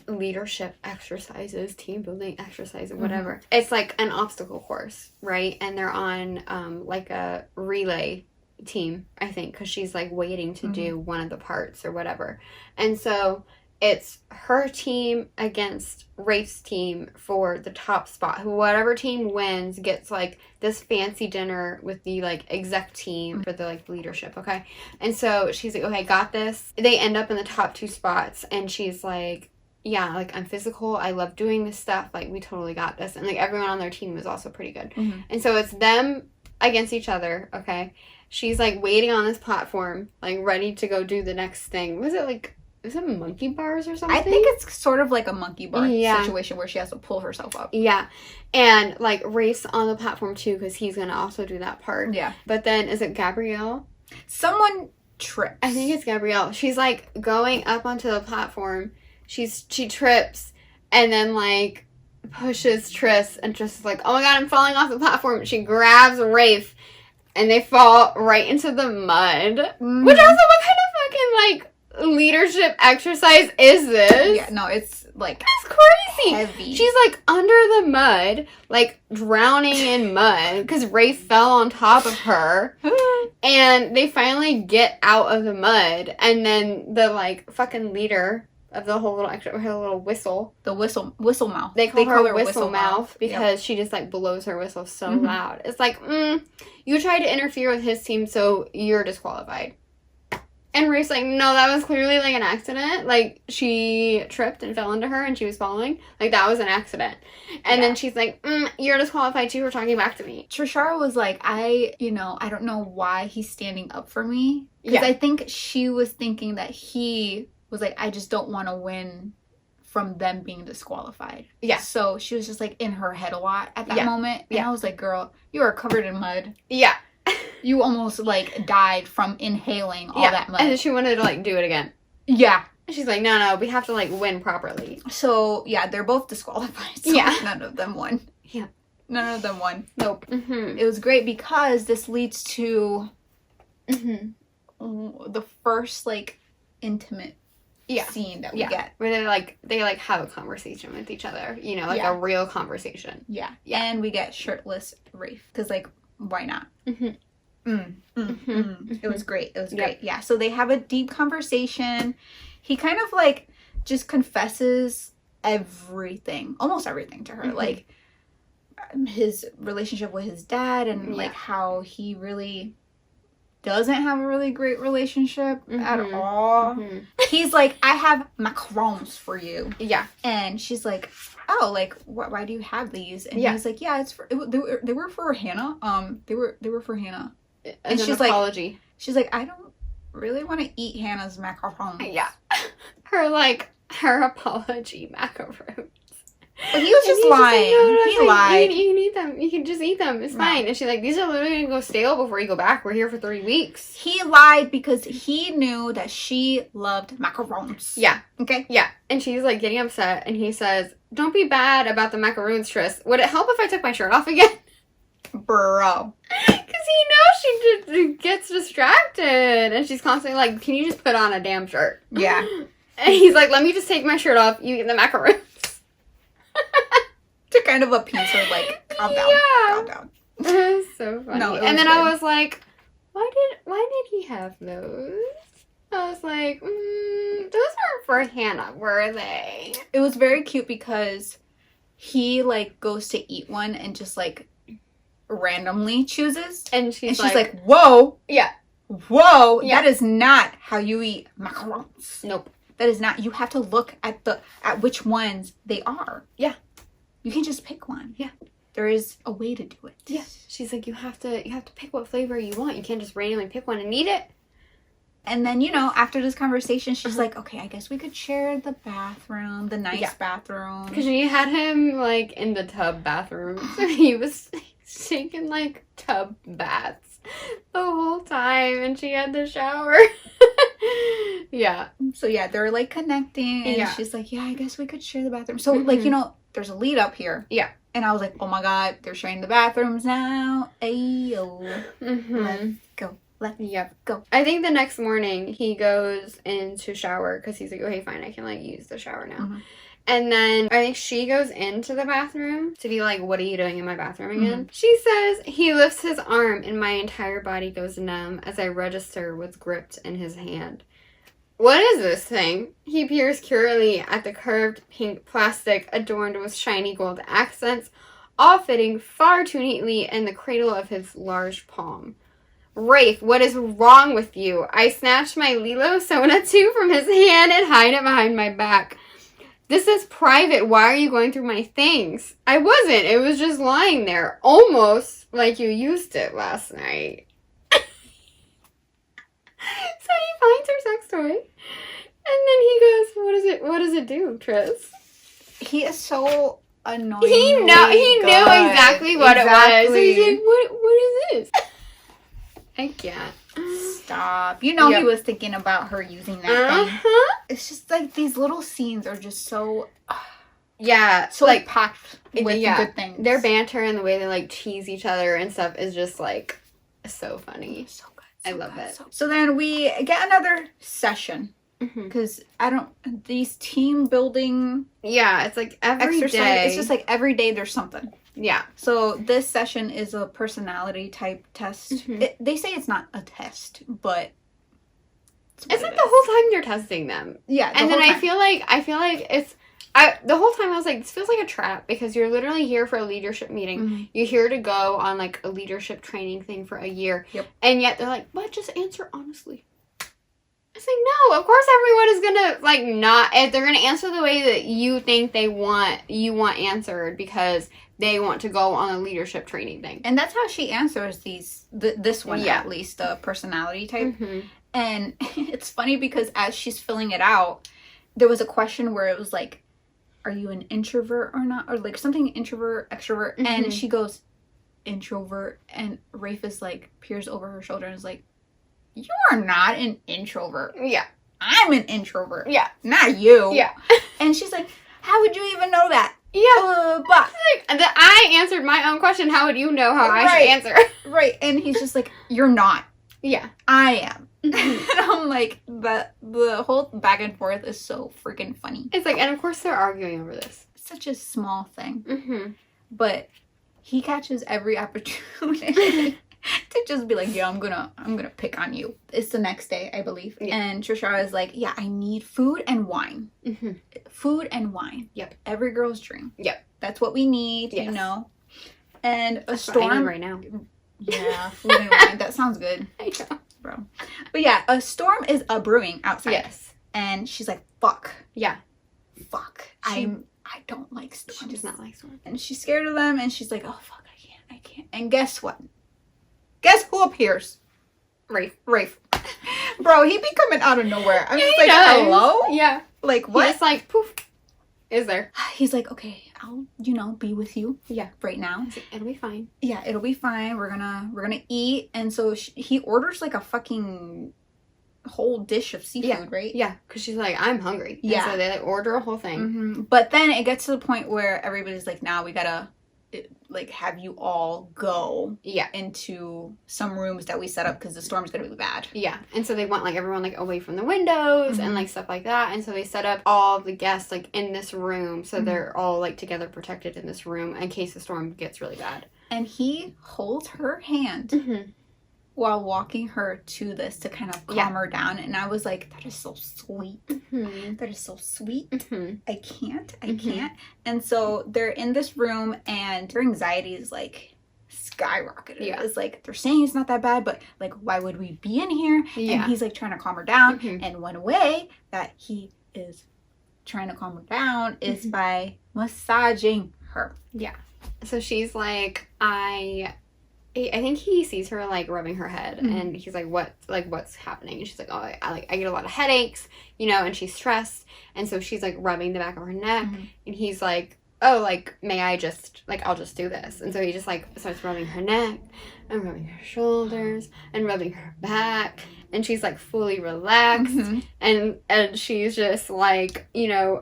leadership exercises, team building exercises, whatever. It's like an obstacle course, right? And they're on, like, a relay team, I think, because she's, like, waiting to do one of the parts or whatever. And so it's her team against Rafe's team for the top spot. Whatever team wins gets, like, this fancy dinner with the, like, exec team for the, like, leadership, okay? And so she's like, okay, got this. They end up in the top 2 spots, and she's like, yeah, like, I'm physical. I love doing this stuff. Like, we totally got this. And, like, everyone on their team was also pretty good. And so it's them against each other, okay? She's, like, waiting on this platform, like, ready to go do the next thing. Was it, like, is it monkey bars or something? I think it's sort of like a monkey bar situation where she has to pull herself up. Yeah. And, like, Race on the platform, too, because he's going to also do that part. Yeah. But then, is it Gabrielle? Someone trips. I think it's Gabrielle. She's, like, going up onto the platform. She trips and then, like, pushes Triss, and Triss is like, oh my god, I'm falling off the platform. She grabs Rafe, and they fall right into the mud. Which also, what kind of fucking, like, leadership exercise is this? Yeah, no, it's like, it's crazy. heavy. She's like under the mud, like drowning in mud because Rafe fell on top of her. And they finally get out of the mud, and then the like fucking leader of the whole little her little whistle. The whistle mouth. They call her whistle mouth because she just like blows her whistle so loud. It's like, you tried to interfere with his team, so you're disqualified. And Rafe's like, no, that was clearly like an accident. Like, she tripped and fell into her and she was falling. Like, that was an accident. And then she's like, you're disqualified too for talking back to me. Trishara was like, I don't know why he's standing up for me. Because I think she was thinking that he was like, I just don't want to win from them being disqualified. Yeah. So she was just like in her head a lot at that moment. And I was like, girl, you are covered in mud. Yeah. You almost like died from inhaling all that mud. And then she wanted to like do it again. Yeah. She's like, no, we have to like win properly. So yeah, they're both disqualified. So none of them won. Yeah. None of them won. Nope. It was great because this leads to the first like intimate scene that we get. Where they have a conversation with each other. You know, like a real conversation. Yeah. And we get shirtless Rafe. Because like, why not? It was great. It was great. Yeah. So they have a deep conversation. He kind of like just confesses everything, almost everything to her. Like his relationship with his dad and like how he really doesn't have a really great relationship at all. He's like, I have macarons for you. Yeah. And she's like, oh, like, why do you have these? And he's like, yeah, it's for, they were for Hannah. They were for Hannah. And she's apology. Like, she's like, I don't really want to eat Hannah's macarons. Yeah. Her apology macarons. But he was just lying. Like, no, he lied. You can eat them. You can just eat them. It's fine. And she's like, these are literally going to go stale before you go back. We're here for 3 weeks. He lied because he knew that she loved macarons. Yeah. Okay? Yeah. And she's like getting upset. And he says, don't be bad about the macaroons, Tris. Would it help if I took my shirt off again? Bro. Because he knows she gets distracted. And she's constantly like, can you just put on a damn shirt? Yeah. And he's like, let me just take my shirt off. You eat the macaroons. To kind of appease her, like, calm down. Yeah. Calm down. It was so funny. No, and then good. I was like, why did he have those? I was like, those aren't for Hannah, were they? It was very cute because he, like, goes to eat one and just, like, randomly chooses. And she's like, whoa. Yeah. Whoa. Yeah. That is not how you eat macarons. Nope. That is not. You have to look at which ones they are. Yeah. You can just pick one. Yeah. There is a way to do it. Yeah. She's like, you have to pick what flavor you want. You can't just randomly pick one and eat it. And then, you know, after this conversation, she's like, okay, I guess we could share the bathroom, the nice bathroom. Because she had him, like, in the tub bathroom. So he was taking, like, tub baths the whole time. And she had the shower. Yeah. So, yeah, they're, like, connecting. And she's like, yeah, I guess we could share the bathroom. So, like, you know, there's a lead up here. Yeah. And I was like, oh, my God, they're sharing the bathrooms now. Ayo. Let's go. Let's go. I think the next morning he goes in to shower because he's like, okay, fine, I can like use the shower now. And then I think she goes into the bathroom to be like, what are you doing in my bathroom again? She says, he lifts his arm and my entire body goes numb as I register what's gripped in his hand. What is this thing? He peers curiously at the curved pink plastic adorned with shiny gold accents, all fitting far too neatly in the cradle of his large palm. Rafe, what is wrong with you? I snatched my Lilo Sona 2 from his hand and hide it behind my back. This is private. Why are you going through my things? I wasn't. It was just lying there. Almost like you used it last night. So he finds her sex toy. And then he goes, what does it do, Tris? He is so annoying. He knew exactly what it was. So he's like, what is this? I can't. Stop. You know he was thinking about her using that thing. It's just like these little scenes are just so... so like packed with good things. Their banter and the way they like tease each other and stuff is just like so funny. So good. I love it. So then we get another session. Because these team building it's like every day. It's just like every day there's something. Yeah. So this session is a personality type test. They say it's not a test, but it's like the whole time you're testing them. Yeah. And then I feel like it's the whole time I was like, this feels like a trap, because you're literally here for a leadership meeting. You're here to go on like a leadership training thing for a year. Yep. And yet they're like, but just answer honestly. It's like, no, of course everyone is gonna like not, if they're gonna answer the way that you think you want answered, because they want to go on a leadership training thing. And that's how she answers this one, at least, the personality type. And it's funny because as she's filling it out, there was a question where it was like, are you an introvert or not? Or like something introvert, extrovert. And she goes, introvert. And Rafe is like, peers over her shoulder and is like, you are not an introvert. Yeah. I'm an introvert. Yeah. Not you. Yeah. And she's like, how would you even know that? Yeah. But I answered my own question. How would you know how I should answer? Right. And he's just like, you're not. Yeah. I am. And I'm like, the whole back and forth is so freaking funny. It's like, and of course they're arguing over this. Such a small thing. But he catches every opportunity to just be like, yeah, I'm gonna pick on you. It's the next day, I believe. Yeah. And Trishara is like, yeah, I need food and wine. Food and wine. Yep. Every girl's dream. Yep. That's what we need, you know. And That's storm what I need right now. Yeah, food and wine. That sounds good. I know. Bro. But yeah, a storm is a brewing outside. Yes. And she's like, fuck. Yeah. Fuck. I don't like storms. She does not like storms. And she's scared of them, and she's like, oh fuck, I can't. And guess what? Guess who appears? Rafe. Bro, he be coming out of nowhere. I'm just like, does. hello? Yeah. Like, what? He's just like, poof. Is there. He's like, okay, I'll, be with you. Yeah. Right now. Like, it'll be fine. Yeah, it'll be fine. We're gonna eat. And so he orders like a fucking whole dish of seafood, right? Yeah, because she's like, I'm hungry. Yeah. And so they like order a whole thing. But then it gets to the point where everybody's like, now we gotta like have you all go into some rooms that we set up because the storm's gonna be bad. Yeah. And so they want like everyone like away from the windows and like stuff like that. And so they set up all the guests like in this room, so they're all like together protected in this room in case the storm gets really bad. And he holds her hand while walking her to this to kind of calm her down. And I was like, that is so sweet. That is so sweet. I can't. And so they're in this room and their anxiety is like skyrocketed. Yeah. It's like, they're saying it's not that bad, but like, why would we be in here? Yeah. And he's like trying to calm her down. And one way that he is trying to calm her down is by massaging her. Yeah. So she's like, I think he sees her like rubbing her head and he's like, what's happening? And she's like, oh, I get a lot of headaches, and she's stressed. And so she's like rubbing the back of her neck and he's like, oh, like, may I just, like, I'll just do this. And so he just like starts rubbing her neck and rubbing her shoulders and rubbing her back. And she's like fully relaxed and she's just like,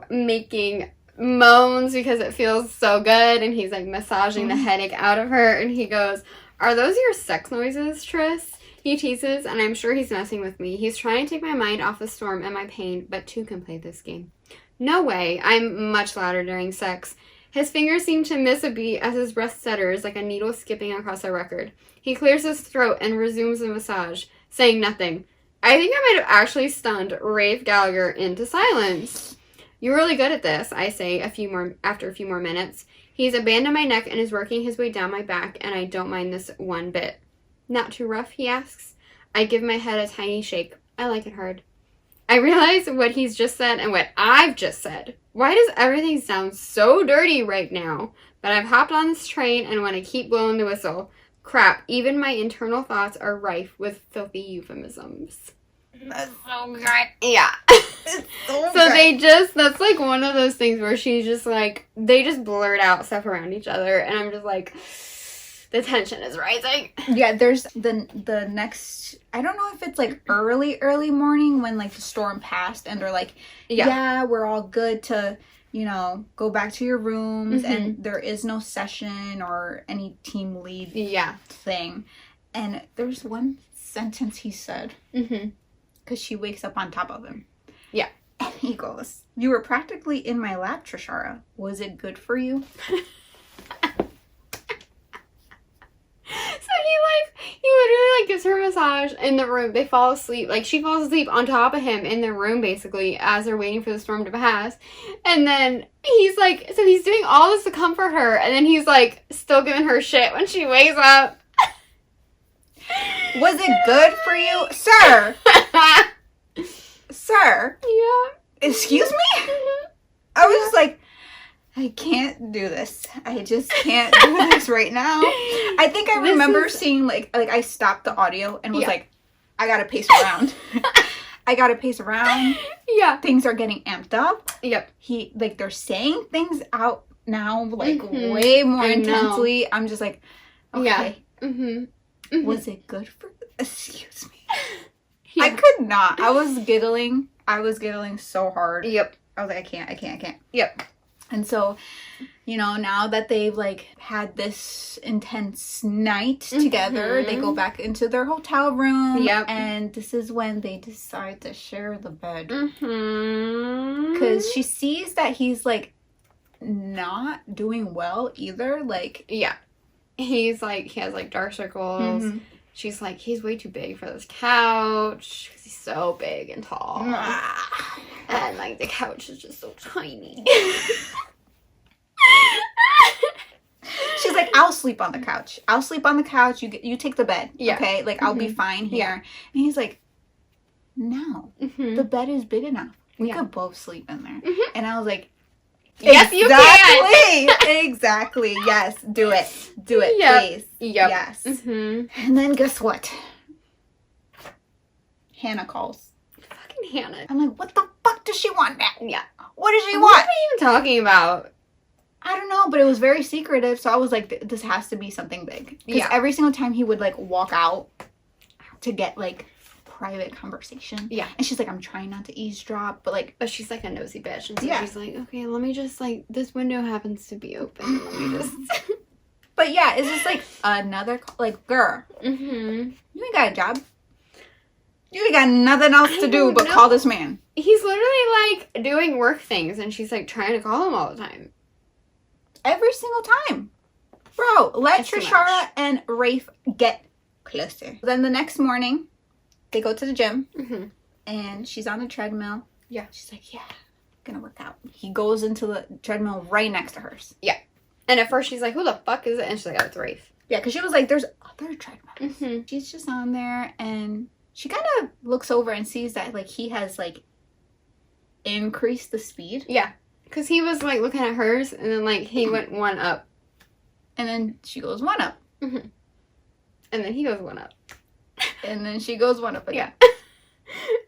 making moans because it feels so good. And he's like massaging the headache out of her. And he goes, are those your sex noises, Tris? He teases, and I'm sure he's messing with me. He's trying to take my mind off the storm and my pain, but two can play this game. No way. I'm much louder during sex. His fingers seem to miss a beat as his breath stutters like a needle skipping across a record. He clears his throat and resumes the massage, saying nothing. I think I might have actually stunned Rafe Gallagher into silence. You're really good at this, I say after a few more minutes. He's abandoned my neck and is working his way down my back, and I don't mind this one bit. Not too rough, he asks. I give my head a tiny shake. I like it hard. I realize what he's just said and what I've just said. Why does everything sound so dirty right now? But I've hopped on this train and want to keep blowing the whistle. Crap, even my internal thoughts are rife with filthy euphemisms. That's so good. Yeah. So that's like one of those things where she's just like, they just blurt out stuff around each other, and I'm just like, the tension is rising. Yeah, there's the next, I don't know if it's like early morning when like the storm passed and they're like, yeah we're all good to, go back to your rooms and there is no session or any team lead thing. And there's one sentence he said, because she wakes up on top of him. Yeah. And he goes, "You were practically in my lap, Trishara. Was it good for you?" He literally like gives her a massage in the room. They fall asleep. Like she falls asleep on top of him in the room basically as they're waiting for the storm to pass. And then he's like, so he's doing all this to comfort her. And then he's like still giving her shit when she wakes up. Was it good for you? Sir. Sir. Yeah. Excuse me? I was just like, I can't do this. I just can't do this right now. I think I remember seeing like I stopped the audio and was like, I gotta pace around. I gotta pace around. Yeah. Things are getting amped up. Yep. They're saying things out now like way more intensely. I'm just like, okay. Yeah. Mm-hmm. Was it good for... Excuse me. Yeah. I could not. I was giggling so hard. Yep. I was like, I can't. Yep. And so, now that they've like had this intense night together, they go back into their hotel room. Yep. And this is when they decide to share the bed. Mm-hmm. Because she sees that he's like not doing well either. Like, yeah. He's like, he has like dark circles. Mm-hmm. She's like, he's way too big for this couch because he's so big and tall. And like the couch is just so tiny. She's like, I'll sleep on the couch. I'll sleep on the couch. You take the bed. Yeah. Okay? Like, I'll be fine here. Yeah. And he's like, no. The bed is big enough. We could both sleep in there. And I was like, yes, you can. Exactly. Yes. Do it. Do it, please. Yep. Yes. And then guess what? Hannah calls. Fucking Hannah. I'm like, what the fuck does she want now? Yeah. What does she What want? are we even talking about? I don't know, but it was very secretive, so I was like, this has to be something big. Because every single time he would like walk out to get like private conversation. Yeah. And she's like, I'm trying not to eavesdrop, but she's like a nosy bitch. And so she's like, okay, let me just like, this window happens to be open. Let me just... But yeah, it's just like another, like, girl, you ain't got a job. You ain't got nothing else to do but call this man. He's literally like doing work things and she's like trying to call him all the time. Every single time. Bro, let Trishara and Rafe get closer. Then the next morning, they go to the gym, and she's on the treadmill. Yeah. She's like, yeah, I'm gonna work out. He goes into the treadmill right next to hers. Yeah. And at first she's like, who the fuck is it? And she's like, oh, it's Rafe. Yeah, because she was like, there's other treadmills. She's just on there, and she kind of looks over and sees that, like, he has, like, increased the speed. Yeah. Because he was, like, looking at hers, and then, like, he went one up. And then she goes one up. And then he goes one up. And then she goes one up again. Yeah.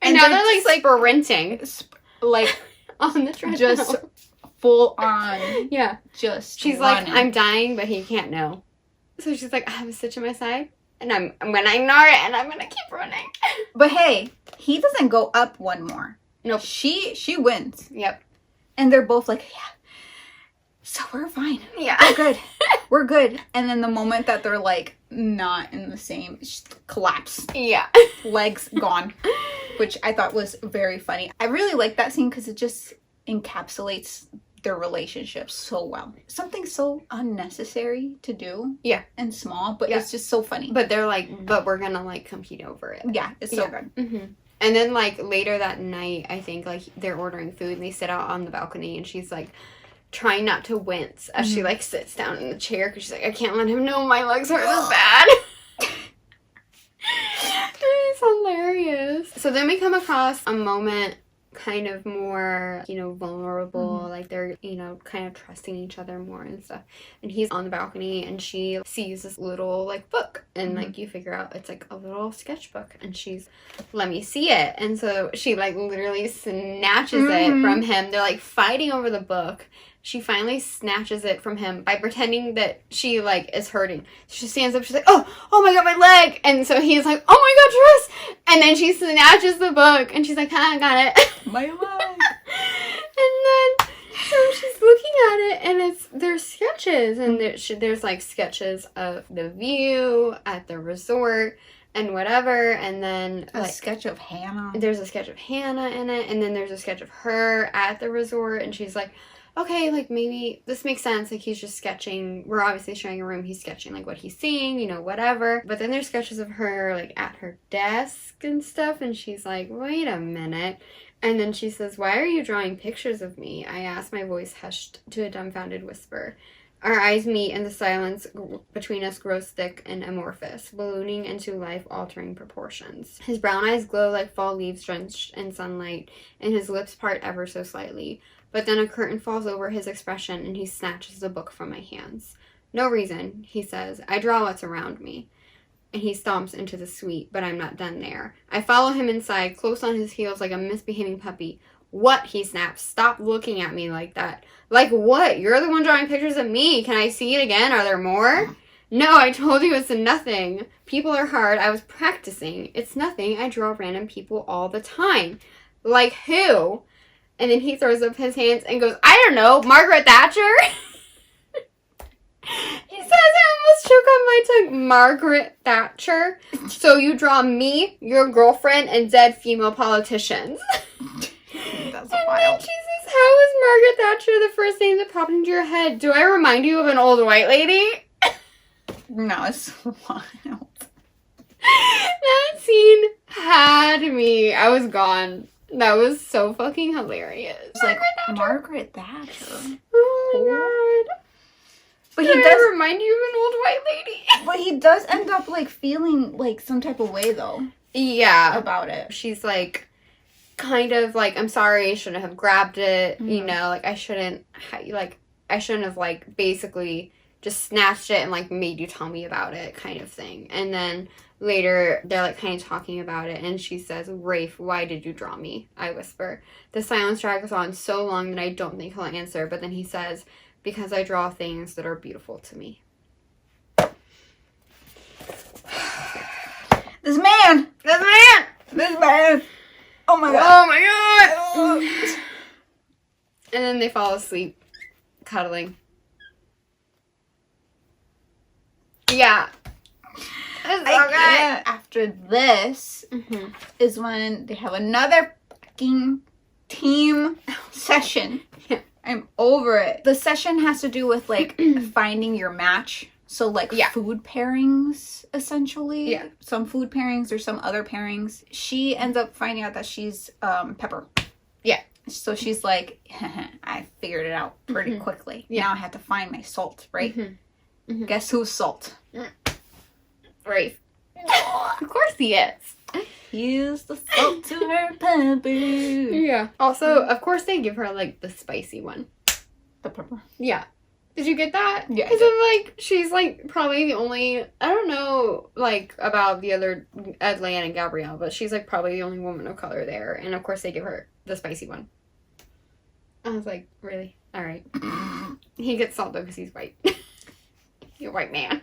and now they're like sprinting. Like, on the treadmill. Just full on. Yeah. Just she's running. Like, I'm dying, but he can't know. So she's like, I have a stitch in my side, and I'm going to ignore it, and I'm going to keep running. But hey, he doesn't go up one more. Nope. She wins. Yep. And they're both like, yeah. So we're fine. Yeah. We're good. We're good. And then the moment that they're like not in the same, collapse. Yeah. Legs gone. Which I thought was very funny. I really like that scene because it just encapsulates their relationship so well. Something so unnecessary to do. Yeah. And small, but it's just so funny. But they're like, but we're gonna like compete over it. Yeah. It's so good. And then like later that night, I think like they're ordering food and they sit out on the balcony and she's like, trying not to wince as she like sits down in the chair because she's like, I can't let him know my legs hurt this bad. It's hilarious. So then we come across a moment kind of more, vulnerable, like they're, kind of trusting each other more and stuff. And he's on the balcony and she sees this little like book and like you figure out it's like a little sketchbook and she's, let me see it. And so she like literally snatches it from him. They're like fighting over the book. She finally snatches it from him by pretending that she, like, is hurting. She stands up, she's like, oh my god, my leg! And so he's like, oh my god, Tris! And then she snatches the book, and she's like, I got it. My leg! And then, so she's looking at it, and there's sketches, and there's, like, sketches of the view at the resort, and whatever, and then a sketch of Hannah. There's a sketch of Hannah in it, and then there's a sketch of her at the resort, and she's like, okay, like, maybe this makes sense, like, he's just sketching, we're obviously sharing a room, he's sketching, like, what he's seeing, you know, whatever, but then there's sketches of her, like, at her desk and stuff, and she's like, wait a minute, and then she says, why are you drawing pictures of me? I asked, my voice hushed to a dumbfounded whisper. Our eyes meet, and the silence between us grows thick and amorphous, ballooning into life-altering proportions. His brown eyes glow like fall leaves drenched in sunlight, and his lips part ever so slightly. But then a curtain falls over his expression, and he snatches the book from my hands. No reason, he says. I draw what's around me. And he stomps into the suite, but I'm not done there. I follow him inside, close on his heels like a misbehaving puppy. What? He snaps. Stop looking at me like that. Like what? You're the one drawing pictures of me. Can I see it again? Are there more? No, I told you it's nothing. People are hard. I was practicing. It's nothing. I draw random people all the time. Like who? And then he throws up his hands and goes, I don't know, Margaret Thatcher? He says, I almost choked on my tongue. Margaret Thatcher? So you draw me, your girlfriend, and dead female politicians. That's And wild. then she says, how is Margaret Thatcher the first name that popped into your head? Do I remind you of an old white lady? No, it's wild. That scene had me. I was gone. That was so fucking hilarious. It's like Margaret Thatcher. Oh my god. But Did he I does remind you of an old white lady? But he does end up like feeling like some type of way though Yeah. about it. She's like, kind of like, I'm sorry, I shouldn't have grabbed it. You Mhm. know, like I shouldn't have like basically just snatched it and like made you tell me about it kind of thing. And then later they're like kind of talking about it, and she says, Rafe, why did you draw me? I whisper. The silence drags on so long that I don't think he'll answer, but then he says, because I draw things that are beautiful to me. This man! Oh my god. Oh my god! And then they fall asleep, cuddling. Yeah. It's so good. After this Mm-hmm. is when they have another fucking team session. Yeah. I'm over it. The session has to do with like finding your match. So like food pairings, essentially. Yeah. Some food pairings or some other pairings. She ends up finding out that she's pepper. Yeah. So she's like, I figured it out pretty quickly. Yeah. Now I have to find my salt, right? Mm-hmm. Guess who's salt? Rafe. Of course he is. He's the salt to her pepper. Yeah. Also, of course they give her like the spicy one. The pepper. Yeah. Did you get that? Yeah, I Because did. I'm like, she's like probably the only, I don't know like about the other Edlan and Gabrielle, but she's like probably the only woman of color there. And of course they give her the spicy one. I was like, really? All right. He gets salt though because he's white. You're a white man.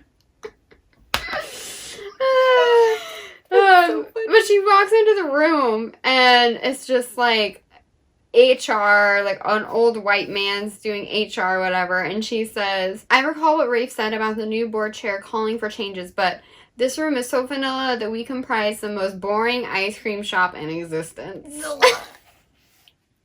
But she walks into the room and it's just like HR, like an old white man's doing HR or whatever, and she says, I recall what Rafe said about the new board chair calling for changes, but this room is so vanilla that we comprise the most boring ice cream shop in existence.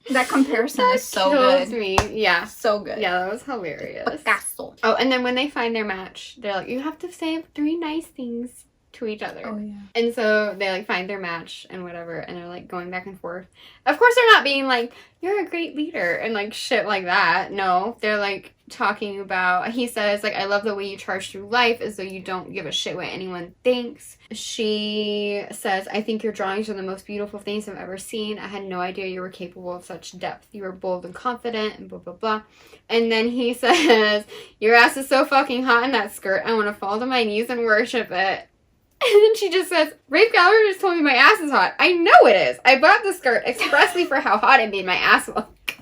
That comparison is so kills good. me. Yeah. So good. Yeah, that was hilarious. Picasso. Oh, and then when they find their match, they're like, you have to say 3 nice things to each other. Oh, yeah. And so they like find their match and whatever, and they're like going back and forth. Of course they're not being like, you're a great leader and like shit like that. No, they're like talking about, he says like, I love the way you charge through life as though you don't give a shit what anyone thinks. She says, I think your drawings are the most beautiful things I've ever seen. I had no idea you were capable of such depth. You were bold and confident and blah blah blah. And then he says, your ass is so fucking hot in that skirt, I want to fall to my knees and worship it. And then she just says, Rafe Gallagher just told me my ass is hot. I know it is. I bought the skirt expressly for how hot it made my ass look.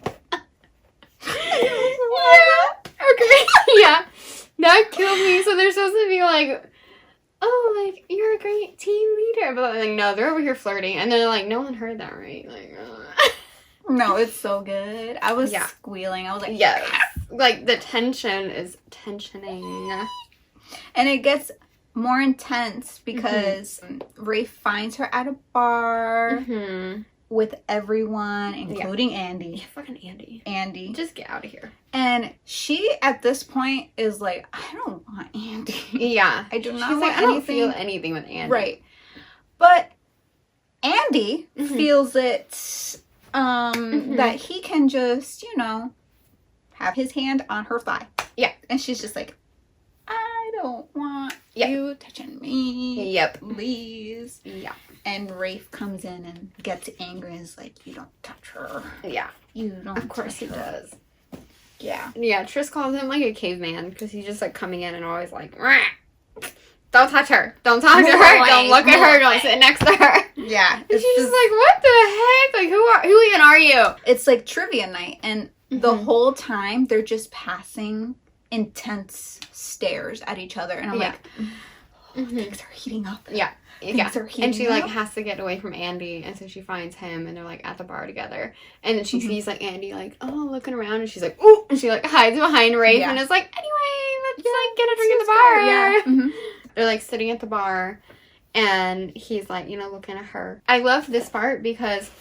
Yeah. Okay. Yeah. That killed me. So they're supposed to be like, oh, like, you're a great team leader. But like, no, they're over here flirting. And they're like, no one heard that, right? Like, No, it's so good. I was Yeah. squealing. I was like, yes. Like, the tension is tensioning. And it gets more intense because Rafe finds her at a bar with everyone, including Andy. Yeah, fucking Andy. Andy. Just get out of here. And she, at this point, is like, I don't want Andy. Yeah. I do not She's want like, I anything. don't feel anything with Andy. Right. But Andy feels it, that he can just, you know, have his hand on her thigh. Yeah. And she's just like, I don't want you touching me. Yep. Please. Yeah. And Rafe comes in and gets angry and is like, you don't touch her. Yeah. You don't Of course touch he her. does. Yeah. Yeah, Trish calls him like a caveman because he's just like coming in and always like, "Rah! Don't touch her. Don't talk to her. Don't look at her. Don't sit next to her." Yeah. And she's just like, what the heck? Like, who even are you? It's like trivia night, and the whole time they're just passing intense stares at each other, and I'm like, things are heating up. Yeah. Things are heating And she like up. has to get away from Andy, and so she finds him, and they're like at the bar together, and then she sees like Andy like looking around, and she's like, ooh, and she like hides behind Rafe, and is like, anyway, let's like get a drink at the bar. Yeah. They're like sitting at the bar, and he's like, looking at her. I love this part because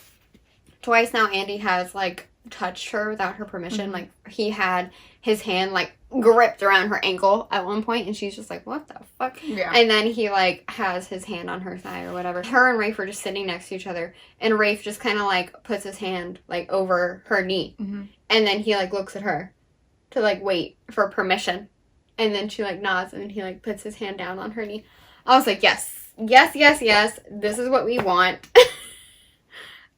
twice now Andy has like touched her without her permission. Like he had his hand like gripped around her ankle at one point, and she's just like, what the fuck? Yeah. And then he like has his hand on her thigh or whatever. Her and Rafe are just sitting next to each other, and Rafe just kind of like puts his hand like over her knee, and then he like looks at her to like wait for permission, and then she like nods, and then he like puts his hand down on her knee. I was like, yes, this is what we want.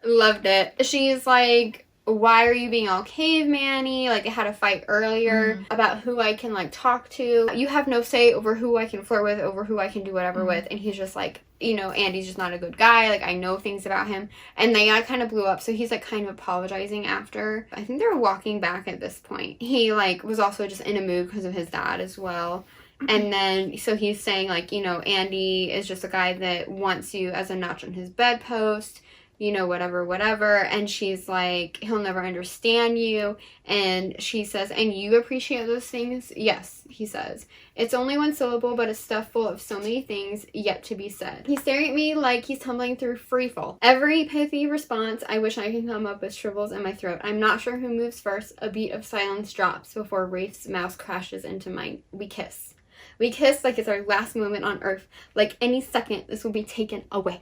Loved it. She's like, why are you being all caveman-y? Like, I had a fight earlier about who I can, like, talk to. You have no say over who I can flirt with, over who I can do whatever with. And he's just like, Andy's just not a good guy. Like, I know things about him. And they kind of blew up. So he's, like, kind of apologizing after. I think they were walking back at this point. He, like, was also just in a mood because of his dad as well. And then, so he's saying, like, Andy is just a guy that wants you as a notch on his bedpost. Whatever. And she's like, he'll never understand you. And she says, and you appreciate those things? Yes, he says. It's only one syllable, but it's stuffed full of so many things yet to be said. He's staring at me like he's tumbling through freefall. Every pithy response, I wish I could come up with shrivels in my throat. I'm not sure who moves first. A beat of silence drops before Rafe's mouse crashes into mine. We kiss. We kiss like it's our last moment on Earth. Like any second, this will be taken away.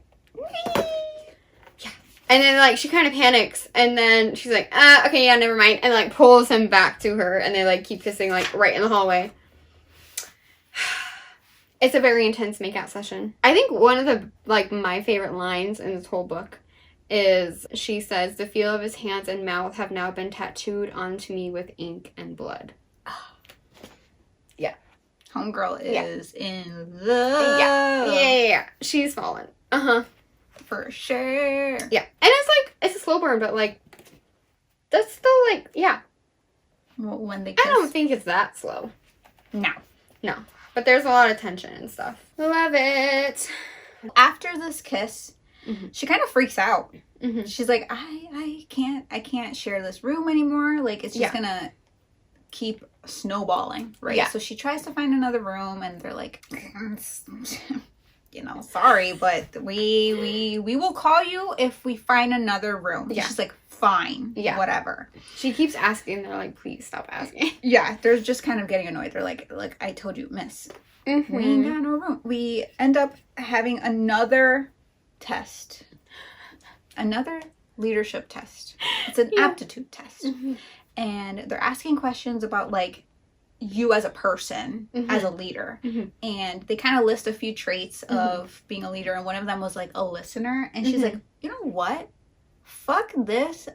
And then, like, she kind of panics, and then she's like, okay, yeah, never mind, and, like, pulls him back to her, and they, like, keep kissing, like, right in the hallway. It's a very intense makeout session. I think one of the, like, my favorite lines in this whole book is, she says, the feel of his hands and mouth have now been tattooed onto me with ink and blood. Yeah. Homegirl is in love. Yeah. She's fallen. Uh-huh. For sure. Yeah. And it's like, it's a slow burn, but like, that's still like, yeah. Well, when they kiss. I don't think it's that slow. No. But there's a lot of tension and stuff. Love it. After this kiss, she kind of freaks out. She's like, I can't share this room anymore. Like, it's just gonna keep snowballing, right? Yeah. So she tries to find another room, and they're like, sorry, but we will call you if we find another room. Yeah. She's like, fine. Yeah. Whatever. She keeps asking. They're like, please stop asking. Yeah. They're just kind of getting annoyed. They're like, I told you, miss. We ain't got no room. We end up having another test. Another leadership test. It's an aptitude test. And they're asking questions about, like, you as a person, as a leader. And they kind of list a few traits of being a leader, and one of them was like a listener. And she's like, you know what, fuck this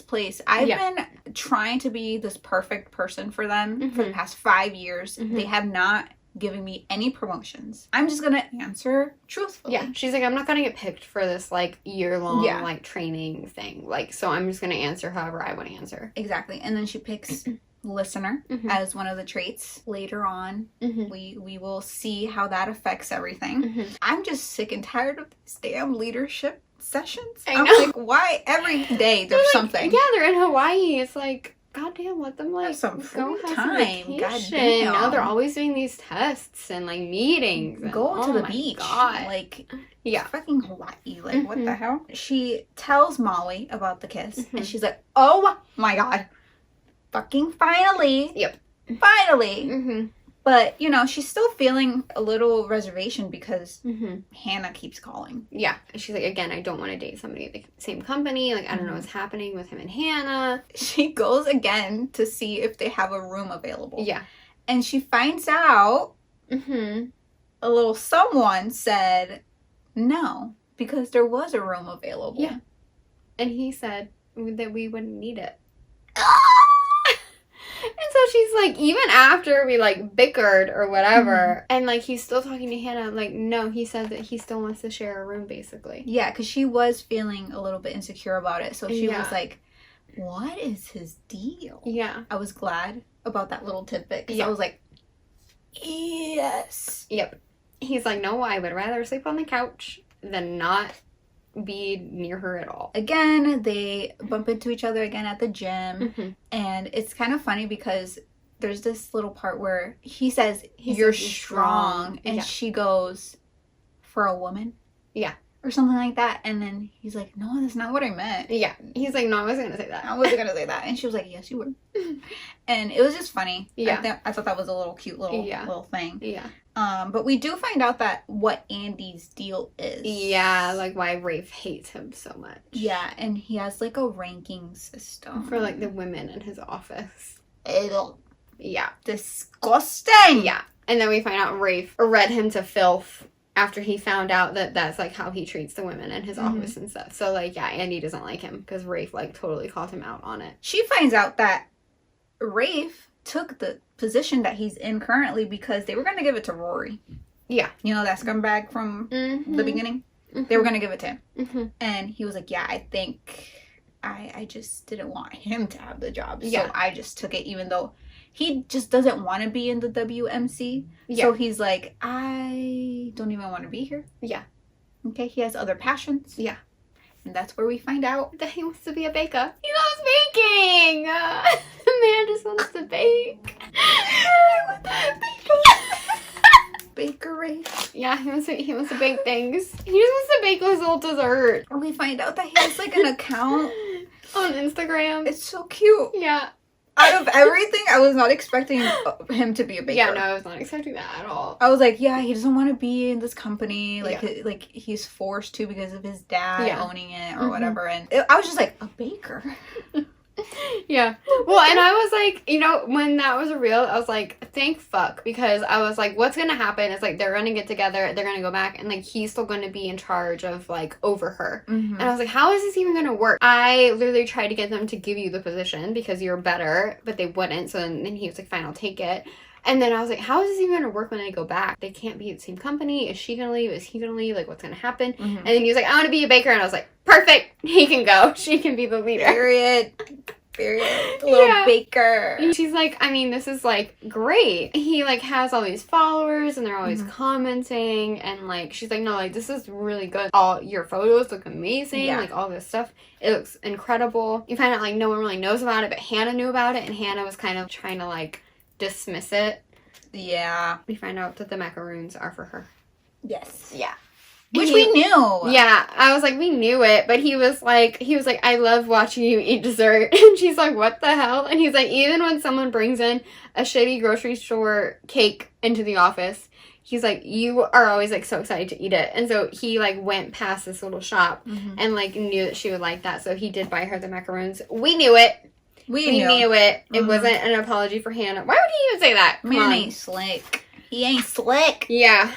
place. I've been trying to be this perfect person for them for the past 5 years. They have not given me any promotions. I'm just gonna answer truthfully. Yeah. She's like, I'm not gonna get picked for this like year-long like training thing, like, so I'm just gonna answer however I want to answer. Exactly. And then she picks listener as one of the traits. Later on, we will see how that affects everything. I'm just sick and tired of these damn leadership sessions. I'm like, why every day there's like, something? Yeah, they're in Hawaii. It's like, goddamn, let them, like, have some go free have time. some God vacation. damn. Now they're always doing these tests and, like, meetings. And, Go to oh the my beach. God. Like, Yeah. it's fucking Hawaii. Like, what the Mhm. hell? She tells Molly about the kiss, Mhm. and she's like, oh my God. Fucking finally. Yep. Finally. Mm-hmm. But, you know, she's still feeling a little reservation because Mm-hmm. Hannah keeps calling. Yeah. And she's like, again, I don't want to date somebody at the same company. Like, I don't know what's happening with him and Hannah. She goes again to see if they have a room available. Yeah. And she finds out Mm-hmm. a little someone said no, because there was a room available. Yeah. And he said that we wouldn't need it. And so she's like, even after we, like, bickered or whatever, and, like, he's still talking to Hannah, like, no, he said that he still wants to share a room, basically. Yeah, because she was feeling a little bit insecure about it. So she Yeah. was like, what is his deal? Yeah. I was glad about that little tidbit because Yeah. I was like, yes. Yep. He's like, no, I would rather sleep on the couch than not be near her at all. Again, they bump into each other again at the gym. Mm-hmm. And it's kind of funny because there's this little part where he says, He you're says he's strong. strong. And Yeah. she goes, for a woman? Yeah. Or something like that. And then he's like, no, that's not what I meant. Yeah. He's like, no, I wasn't going to say that. I wasn't going to say that. And she was like, yes, you were. And it was just funny. Yeah. I thought that was a little cute little thing. Yeah. But we do find out that what Andy's deal is. Yeah, like why Rafe hates him so much. Yeah, and he has like a ranking system. For, like, the women in his office. Ew. Yeah. Disgusting. Yeah. And then we find out Rafe read him to filth after he found out that that's, like, how he treats the women in his office and stuff. So, like, yeah, Andy doesn't like him because Rafe, like, totally called him out on it. She finds out that Rafe took the position that he's in currently because they were going to give it to Rory. Yeah. You know that scumbag from Mm-hmm. the beginning? They were going to give it to him. Mm-hmm. And he was like, yeah, I think I just didn't want him to have the job. Yeah. So I just took it, even though he just doesn't want to be in the WMC. Yeah. So he's like, I don't even want to be here. Yeah. Okay, he has other passions. Yeah. And that's where we find out. That he wants to be a baker. He loves baking! The man just wants to bake. Baker Rafe. Yeah, he wants to bake things. He just wants to bake his little dessert. We find out that he has like an account. On Instagram. It's so cute. Yeah. Out of everything, I was not expecting him to be a baker. Yeah, no, I was not expecting that at all. I was like, yeah, he doesn't want to be in this company. Like, Yeah. like he's forced to because of his dad Yeah. owning it or whatever. And I was just like, a baker? Yeah. Well, and I was like, you know, when that was real, I was like, thank fuck. Because I was like, what's going to happen is, like, they're going to get together, they're going to go back, and, like, he's still going to be in charge of, like, over her. And I was like, how is this even going to work? I literally tried to get them to give you the position because you're better, but they wouldn't. So then he was like, fine, I'll take it. And then I was like, how is this even going to work when they go back? They can't be at the same company. Is she going to leave? Is he going to leave? Like, what's going to happen? And then he was like, I want to be a baker. And I was like, perfect. He can go. She can be the leader. Period. The little baker. She's like, I mean, this is, like, great. He, like, has all these followers, and they're always commenting, and, like, she's like, no, like, this is really good. All your photos look amazing. Yeah. Like, all this stuff. It looks incredible. You find out, like, no one really knows about it, but Hannah knew about it, and Hannah was kind of trying to, like, dismiss it. Yeah. We find out that the macaroons are for her. Yes. Yeah. Which we knew. Yeah, I was like, we knew it, but he was like, I love watching you eat dessert. And she's like, what the hell? And he's like, even when someone brings in a shitty grocery store cake into the office, he's like, you are always, like, so excited to eat it. And so he, like, went past this little shop and, like, knew that she would like that. So he did buy her the macaroons. We knew it. We knew it. It wasn't an apology for Hannah. Why would he even say that? Come Man on. ain't slick. He ain't slick. Yeah.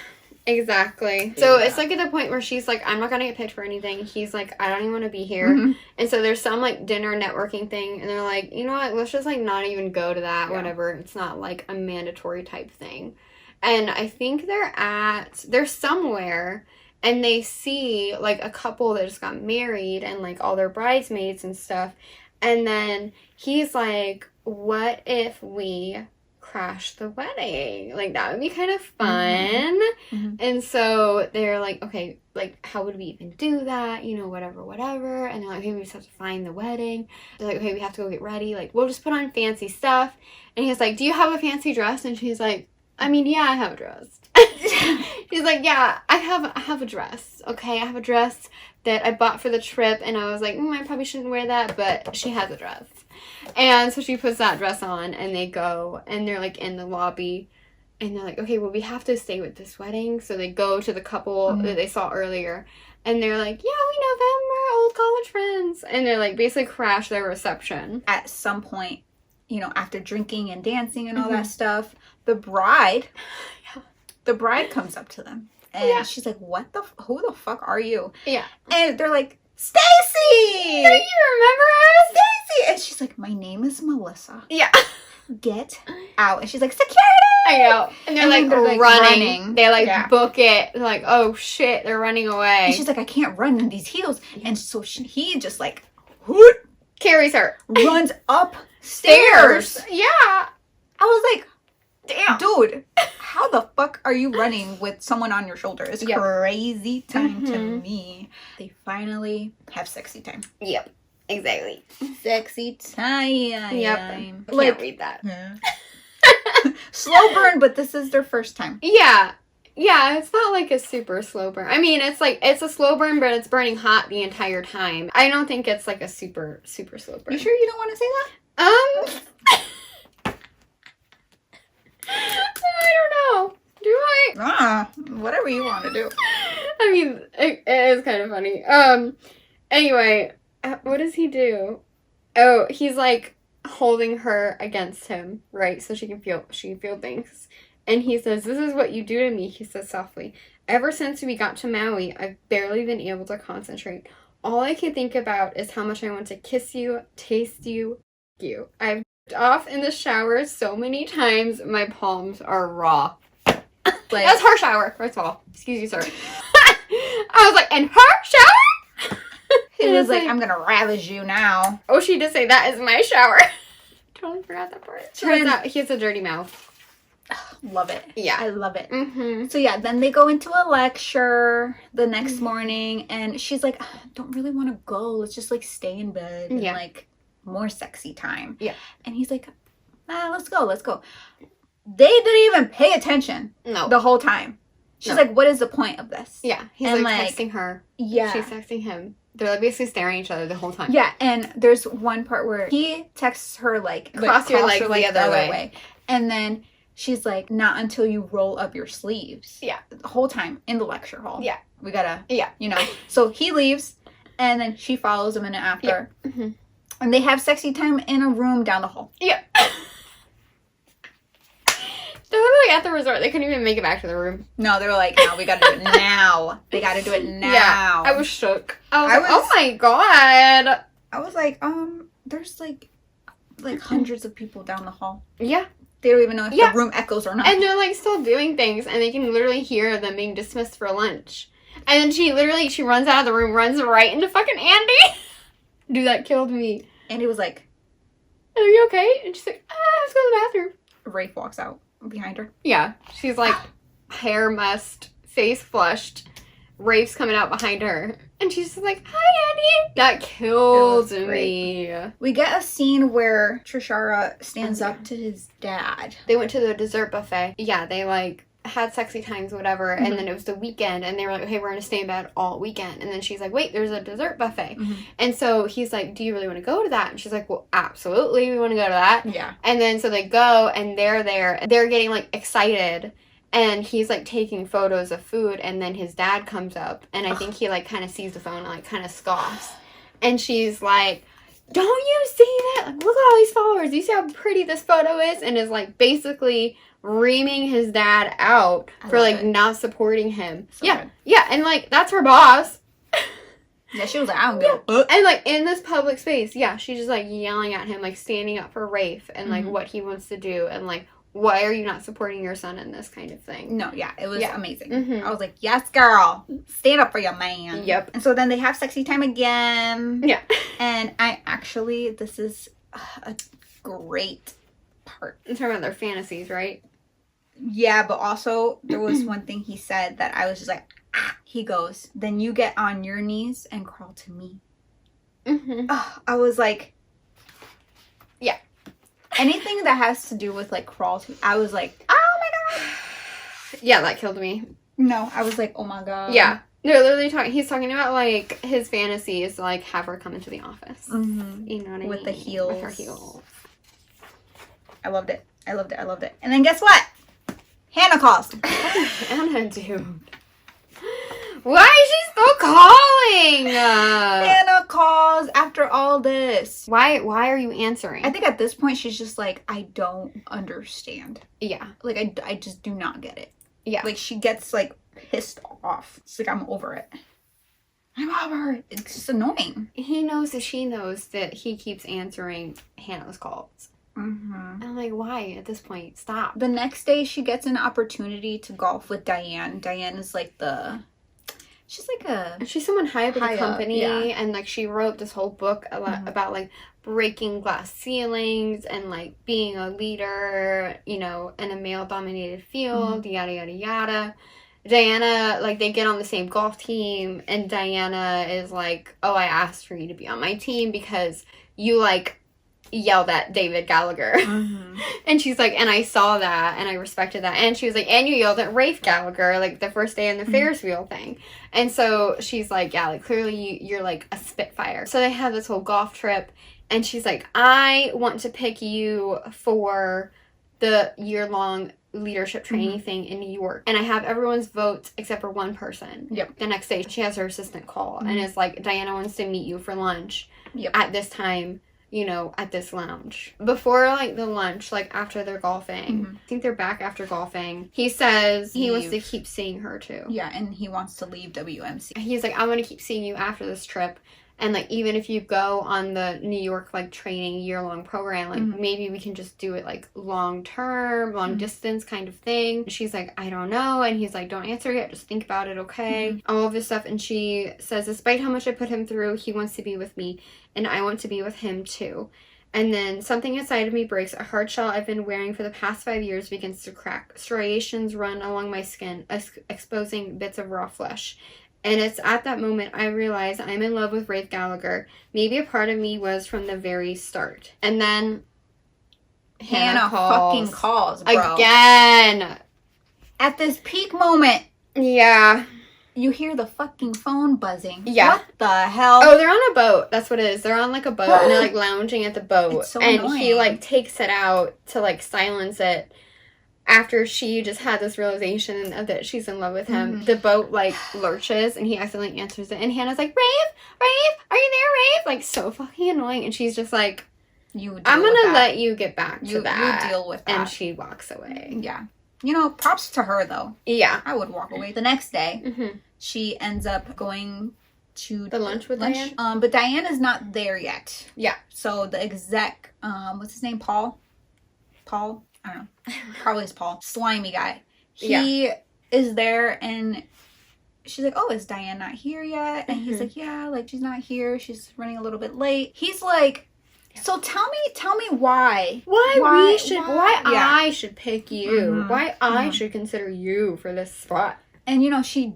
Exactly. So it's, like, at the point where she's like, I'm not gonna get picked for anything. He's like, I don't even want to be here. And so there's some, like, dinner networking thing, and they're like, you know what, let's just, like, not even go to that, whatever. It's not, like, a mandatory type thing. And I think they're somewhere, and they see, like, a couple that just got married, and, like, all their bridesmaids and stuff. And then he's like, what if we crash the wedding. Like, that would be kind of fun. Mm-hmm. And so they're like, okay, like, how would we even do that? You know, whatever. And they're like, okay, we just have to find the wedding. They're like, okay, we have to go get ready. Like, we'll just put on fancy stuff. And he's like, do you have a fancy dress? And she's like, I mean, yeah, I have a dress. He's like, yeah, I have a dress. Okay, I have a dress that I bought for the trip. And I was like, I probably shouldn't wear that. But she has a dress. And so she puts that dress on, and they go, and they're, like, in the lobby, and they're like, okay, well, we have to stay with this wedding. So they go to the couple that they saw earlier, and they're like, yeah, we know them, we're old college friends. And they're, like, basically crash their reception. At some point, you know, after drinking and dancing and all that stuff, the bride comes up to them, and she's like, who the fuck are you? Yeah. And they're like, Stacy! Do you remember us? Stacy! And she's like, my name is Melissa. Yeah. Get out. And she's like, security! I know. And they're, like, running. They, like, book it. They're like, oh, shit, they're running away. And she's like, I can't run in these heels. And so he just, like, whoop, carries her. runs upstairs. Yeah. I was like, damn. Dude, how the fuck are you running with someone on your shoulder? It's crazy time to me. They finally have sexy time. Yep. Exactly. Sexy time. Yep. Like, can't read that. Yeah. Slow burn, but this is their first time. Yeah. Yeah, it's not like a super slow burn. I mean, it's like, it's a slow burn, but it's burning hot the entire time. I don't think it's like a super slow burn. You sure you don't want to say that? I don't know. Do I? Whatever you want to do. I mean, it is kind of funny. Anyway, what does he do? Oh, he's like holding her against him, right? So she can feel things. And he says, this is what you do to me, he says softly. Ever since we got to Maui, I've barely been able to concentrate. All I can think about is how much I want to kiss you, taste you, you. I've off in the shower so many times, my palms are raw. Like, that's her shower, first of all. Excuse you, sir. I was like, in her shower? He was like, I'm gonna ravish you now. Oh, she did say that is my shower. Totally forgot that part. He has a dirty mouth. Love it. Yeah. I love it. Mm-hmm. So yeah, then they go into a lecture the next morning, and she's like, I don't really want to go. Let's just like stay in bed and like more sexy time. Yeah. And he's like, let's go. They didn't even pay attention the whole time. She's like, what is the point of this? Yeah. He's and like texting her. Yeah. She's texting him. They're like basically staring at each other the whole time. Yeah. And there's one part where he texts her like, cross your legs the other way. And then she's like, not until you roll up your sleeves. Yeah. The whole time in the lecture hall. Yeah. We gotta, you know. So he leaves, and then she follows a minute after. Yeah. Mm-hmm. And they have sexy time in a room down the hall. Yeah. They're literally at the resort. They couldn't even make it back to the room. No, they were like, no, we gotta do it now. They gotta do it now. Yeah. I was shook. I was like, oh my god. I was like, there's like hundreds of people down the hall. Yeah. They don't even know if the room echoes or not. And they're like still doing things, and they can literally hear them being dismissed for lunch. And then she runs out of the room, runs right into fucking Andy. Dude, that killed me. Andy was like, are you okay? And she's like, let's go to the bathroom. Rafe walks out behind her. Yeah. She's like, hair mussed, face flushed. Rafe's coming out behind her. And she's just like, hi, Andy. That killed me. We get a scene where Trishara stands up to his dad. They went to the dessert buffet. Yeah, they like had sexy times, whatever. Mm-hmm. And then it was the weekend. And they were like, okay, we're going to stay in bed all weekend. And then she's like, wait, there's a dessert buffet. Mm-hmm. And so he's like, do you really want to go to that? And she's like, well, absolutely. We want to go to that. Yeah. And then so they go, and they're there. They're getting like excited. And he's, like, taking photos of food, and then his dad comes up, and I think he, like, kind of sees the phone and, like, kind of scoffs. And she's like, don't you see that? Like, look at all these followers. Do you see how pretty this photo is? And is, like, basically reaming his dad out for, like, not supporting him. So good. Yeah, and, like, that's her boss. Yeah, she was like, I don't give a fuck. And, like, in this public space, she's just, like, yelling at him, like, standing up for Rafe and, like, what he wants to do and, like, why are you not supporting your son in this kind of thing? No, it was amazing. Mm-hmm. I was like, yes, girl. Stand up for your man. Yep. And so then they have sexy time again. Yeah. And this is a great part. In terms of their fantasies, right? Yeah, but also there was one thing he said that I was just like, ah. He goes, then you get on your knees and crawl to me. Mm-hmm. I was like, yeah. Anything that has to do with like crawl to, I was like, oh my god. Yeah, that killed me. No, I was like, oh my god. Yeah. They're literally talking, he's talking about like his fantasy is to like have her come into the office. Mm-hmm. You know what I mean? With the heels. With her heels. I loved it. I loved it. I loved it. And then guess what? Hannah calls. What did Hannah do? Why is she still calling? Hannah calls after all this. Why are you answering? I think at this point she's just like, I don't understand. Yeah. Like, I just do not get it. Yeah. Like, she gets, like, pissed off. It's like, I'm over it. I'm over it. It's just annoying. He knows that she knows that he keeps answering Hannah's calls. Mm-hmm. I'm like, why at this point? Stop. The next day, she gets an opportunity to golf with Diane. Diane is, like, she's someone high up in the company, yeah. And like she wrote this whole book about like breaking glass ceilings and like being a leader, you know, in a male dominated field, yada yada yada. Diana, like they get on the same golf team, and Diana is like, oh, I asked for you to be on my team because you like yelled at David Gallagher. And she's like, and I saw that and I respected that. And she was like, and you yelled at Rafe Gallagher like the first day in the Ferris wheel thing. And so she's like, yeah, like clearly you're like a spitfire. So they have this whole golf trip, and she's like, I want to pick you for the year-long leadership training thing in New York, and I have everyone's votes except for one person. Yep. The next day she has her assistant call and it's like, Diana wants to meet you for lunch at this time, you know, at this lounge. Before, like, the lunch, like, after they're golfing, I think they're back after golfing, he says he wants to keep seeing her, too. Yeah, and he wants to leave WMC. He's like, I want to keep seeing you after this trip. And, like, even if you go on the New York, like, training year-long program, like, maybe we can just do it, like, long-term, long-distance kind of thing. She's like, I don't know. And he's like, don't answer yet. Just think about it, okay? All of this stuff. And she says, despite how much I put him through, he wants to be with me. And I want to be with him, too. And then something inside of me breaks. A hard shell I've been wearing for the past 5 years begins to crack. Striations run along my skin, exposing bits of raw flesh. And it's at that moment I realize I'm in love with Rafe Gallagher. Maybe a part of me was from the very start. And then Hannah fucking calls, bro. Again. At this peak moment. Yeah. You hear the fucking phone buzzing. Yeah. What the hell? Oh, they're on a boat. That's what it is. They're on, like, a boat, and they're, like, lounging at the boat. It's so and annoying. he, like, takes it out to, like, silence it after she just had this realization that she's in love with him. The boat, like, lurches, and he accidentally answers it. And Hannah's like, Rafe? Are you there, Rafe? Like, so fucking annoying. And she's just like, I'm gonna let you get back to that. You deal with that. And she walks away. Yeah. You know, props to her, though. Yeah. I would walk away. The next day, she ends up going to the lunch with Diane. But Diane is not there yet. Yeah. So the exec, what's his name? Paul? I don't know. Probably it's Paul. Slimy guy. He is there, and she's like, oh, is Diane not here yet? And he's like, yeah, like, she's not here. She's running a little bit late. He's like, so tell me why. I should pick you. Why I should consider you for this spot. And, you know, she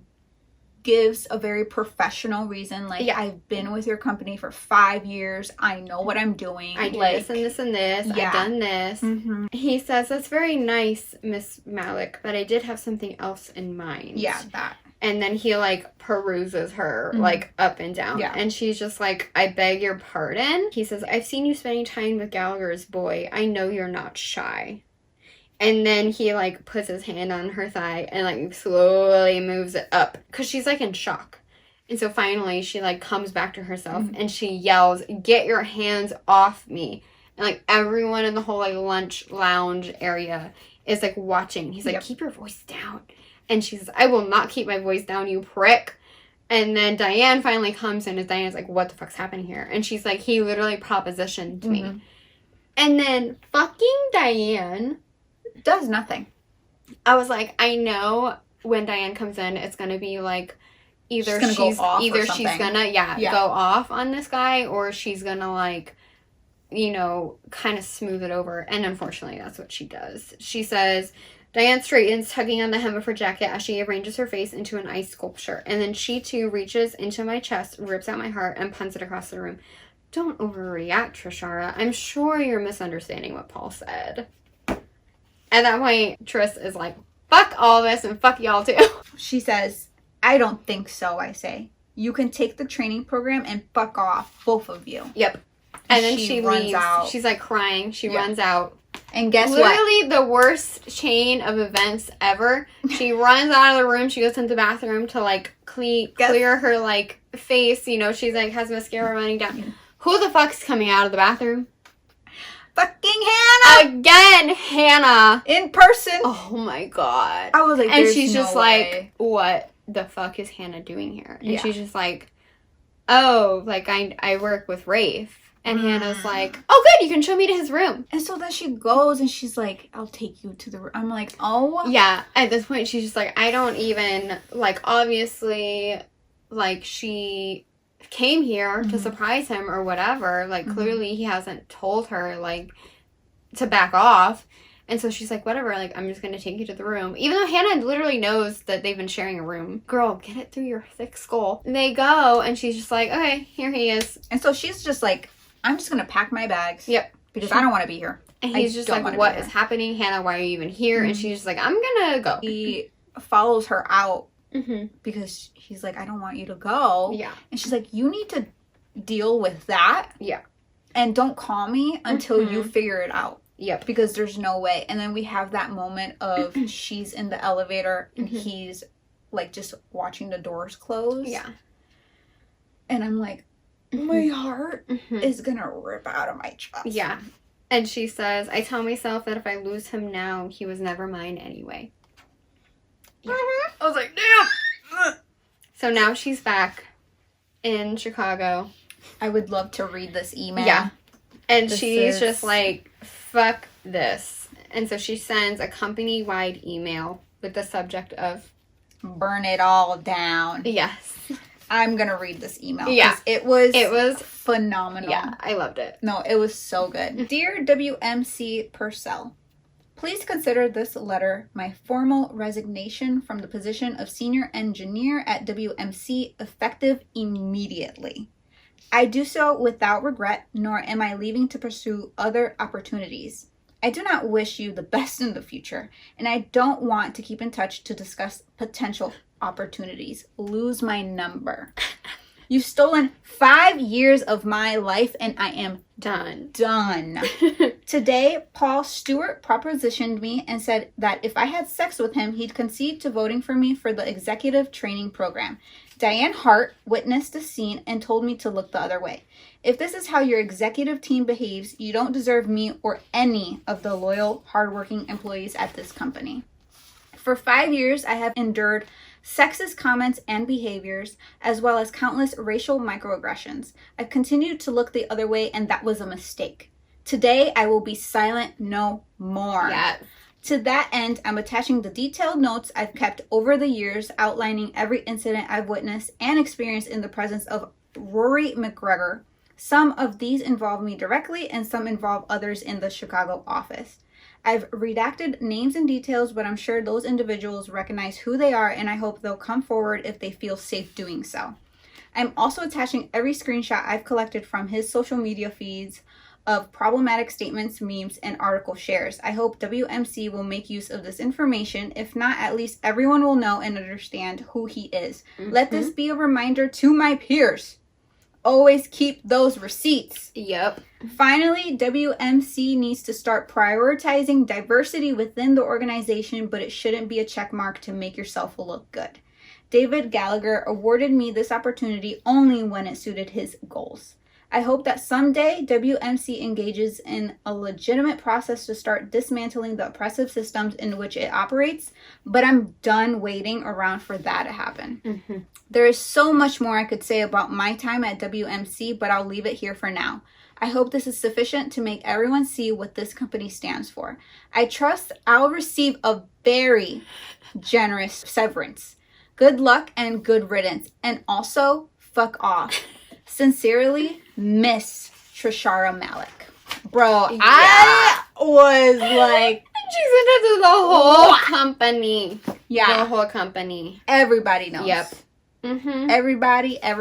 gives a very professional reason. Like, I've been with your company for 5 years. I know what I'm doing. I do this and this and this. I've done this. He says, that's very nice, Miss Malik, but I did have something else in mind. Yeah, that. And then he, like, peruses her, like, up and down. Yeah. And she's just like, I beg your pardon? He says, I've seen you spending time with Gallagher's boy. I know you're not shy. And then he, like, puts his hand on her thigh and, like, slowly moves it up. Because she's, like, in shock. And so finally she, like, comes back to herself and she yells, get your hands off me. And, like, everyone in the whole, like, lunch lounge area is, like, watching. He's like, keep your voice down. And she says, I will not keep my voice down, you prick. And then Diane finally comes in, and Diane's like, what the fuck's happening here? And she's like, he literally propositioned me. And then fucking Diane does nothing. I was like, I know when Diane comes in, it's going to be like, either she's gonna go off on this guy, or she's gonna, like, you know, kind of smooth it over. And unfortunately, that's what she does. She says, Diane straightens, tugging on the hem of her jacket as she arranges her face into an ice sculpture. And then she, too, reaches into my chest, rips out my heart, and punts it across the room. Don't overreact, Trishara. I'm sure you're misunderstanding what Paul said. At that point, Trish is like, fuck all this and fuck y'all, too. She says, I don't think so, I say. You can take the training program and fuck off, both of you. Yep. And then she runs leaves. out. She's like crying. She runs out. And guess what? Literally the worst chain of events ever. She runs out of the room. She goes into the bathroom to like clear her like face. You know, she's like has mascara running down. Who the fuck's coming out of the bathroom? Fucking Hannah! Again, Hannah. In person. Oh my god. I was like, and she's no just way. like, what the fuck is Hannah doing here? And Yeah. she's just like, oh, like I work with Rafe. And Hannah's like, oh good, you can show me to his room. And so then she goes and she's like, I'll take you to the room. I'm like, oh. Yeah, at this point she's just like, I don't even, like, obviously, like, she came here to surprise him or whatever. Like, clearly he hasn't told her, like, to back off. And so she's like, whatever, like, I'm just gonna take you to the room. Even though Hannah literally knows that they've been sharing a room. Girl, get it through your thick skull. And they go, and she's just like, okay, here he is. And so she's just like, I'm just going to pack my bags. Yep. Because I don't want to be here. And he's just like, what is happening? Hannah, why are you even here? And she's just like, I'm gonna go. He follows her out because he's like, I don't want you to go. Yeah. And she's like, you need to deal with that. Yeah. And don't call me until you figure it out. Yep. Because there's no way. And then we have that moment of she's in the elevator and he's like just watching the doors close. Yeah. And I'm like, my heart is gonna rip out of my chest. Yeah. And she says, I tell myself that if I lose him now, he was never mine anyway. Yeah. I was like, damn. So now she's back in Chicago. I would love to read this email. Yeah. And This she's is- just like, fuck this. And so she sends a company-wide email with the subject of, burn it all down. yes. I'm gonna read this email. Yeah. It was phenomenal. Yeah, I loved it. No, it was so good. Dear WMC Purcell, please consider this letter my formal resignation from the position of senior engineer at WMC effective immediately. I do so without regret, nor am I leaving to pursue other opportunities. I do not wish you the best in the future, and I don't want to keep in touch to discuss potential opportunities. Lose my number. You've stolen 5 years of my life, and I am Done. Today, Paul Stewart propositioned me and said that if I had sex with him, he'd concede to voting for me for the executive training program. Diane Hart witnessed the scene and told me to look the other way. If this is how your executive team behaves, you don't deserve me or any of the loyal, hardworking employees at this company. For 5 years, I have endured sexist comments and behaviors, as well as countless racial microaggressions. I've continued to look the other way, and that was a mistake. Today, I will be silent no more. Yeah. To that end, I'm attaching the detailed notes I've kept over the years, outlining every incident I've witnessed and experienced in the presence of Rory McGregor. Some of these involve me directly, and some involve others in the Chicago office. I've redacted names and details, but I'm sure those individuals recognize who they are, and I hope they'll come forward if they feel safe doing so. I'm also attaching every screenshot I've collected from his social media feeds of problematic statements, memes, and article shares. I hope WMC will make use of this information. If not, at least everyone will know and understand who he is. Let this be a reminder to my peers. Always keep those receipts. Yep. Finally, WMC needs to start prioritizing diversity within the organization, but it shouldn't be a check mark to make yourself look good. David Gallagher awarded me this opportunity only when it suited his goals. I hope that someday WMC engages in a legitimate process to start dismantling the oppressive systems in which it operates, but I'm done waiting around for that to happen. There is so much more I could say about my time at WMC, but I'll leave it here for now. I hope this is sufficient to make everyone see what this company stands for. I trust I'll receive a very generous severance. Good luck and good riddance. And also, fuck off. Sincerely, Miss Trishara Malik. Bro, Yeah. I was like, She sent it to the whole company. yeah. The whole company. Everybody knows. Yep. Mm-hmm. Everybody. Yep.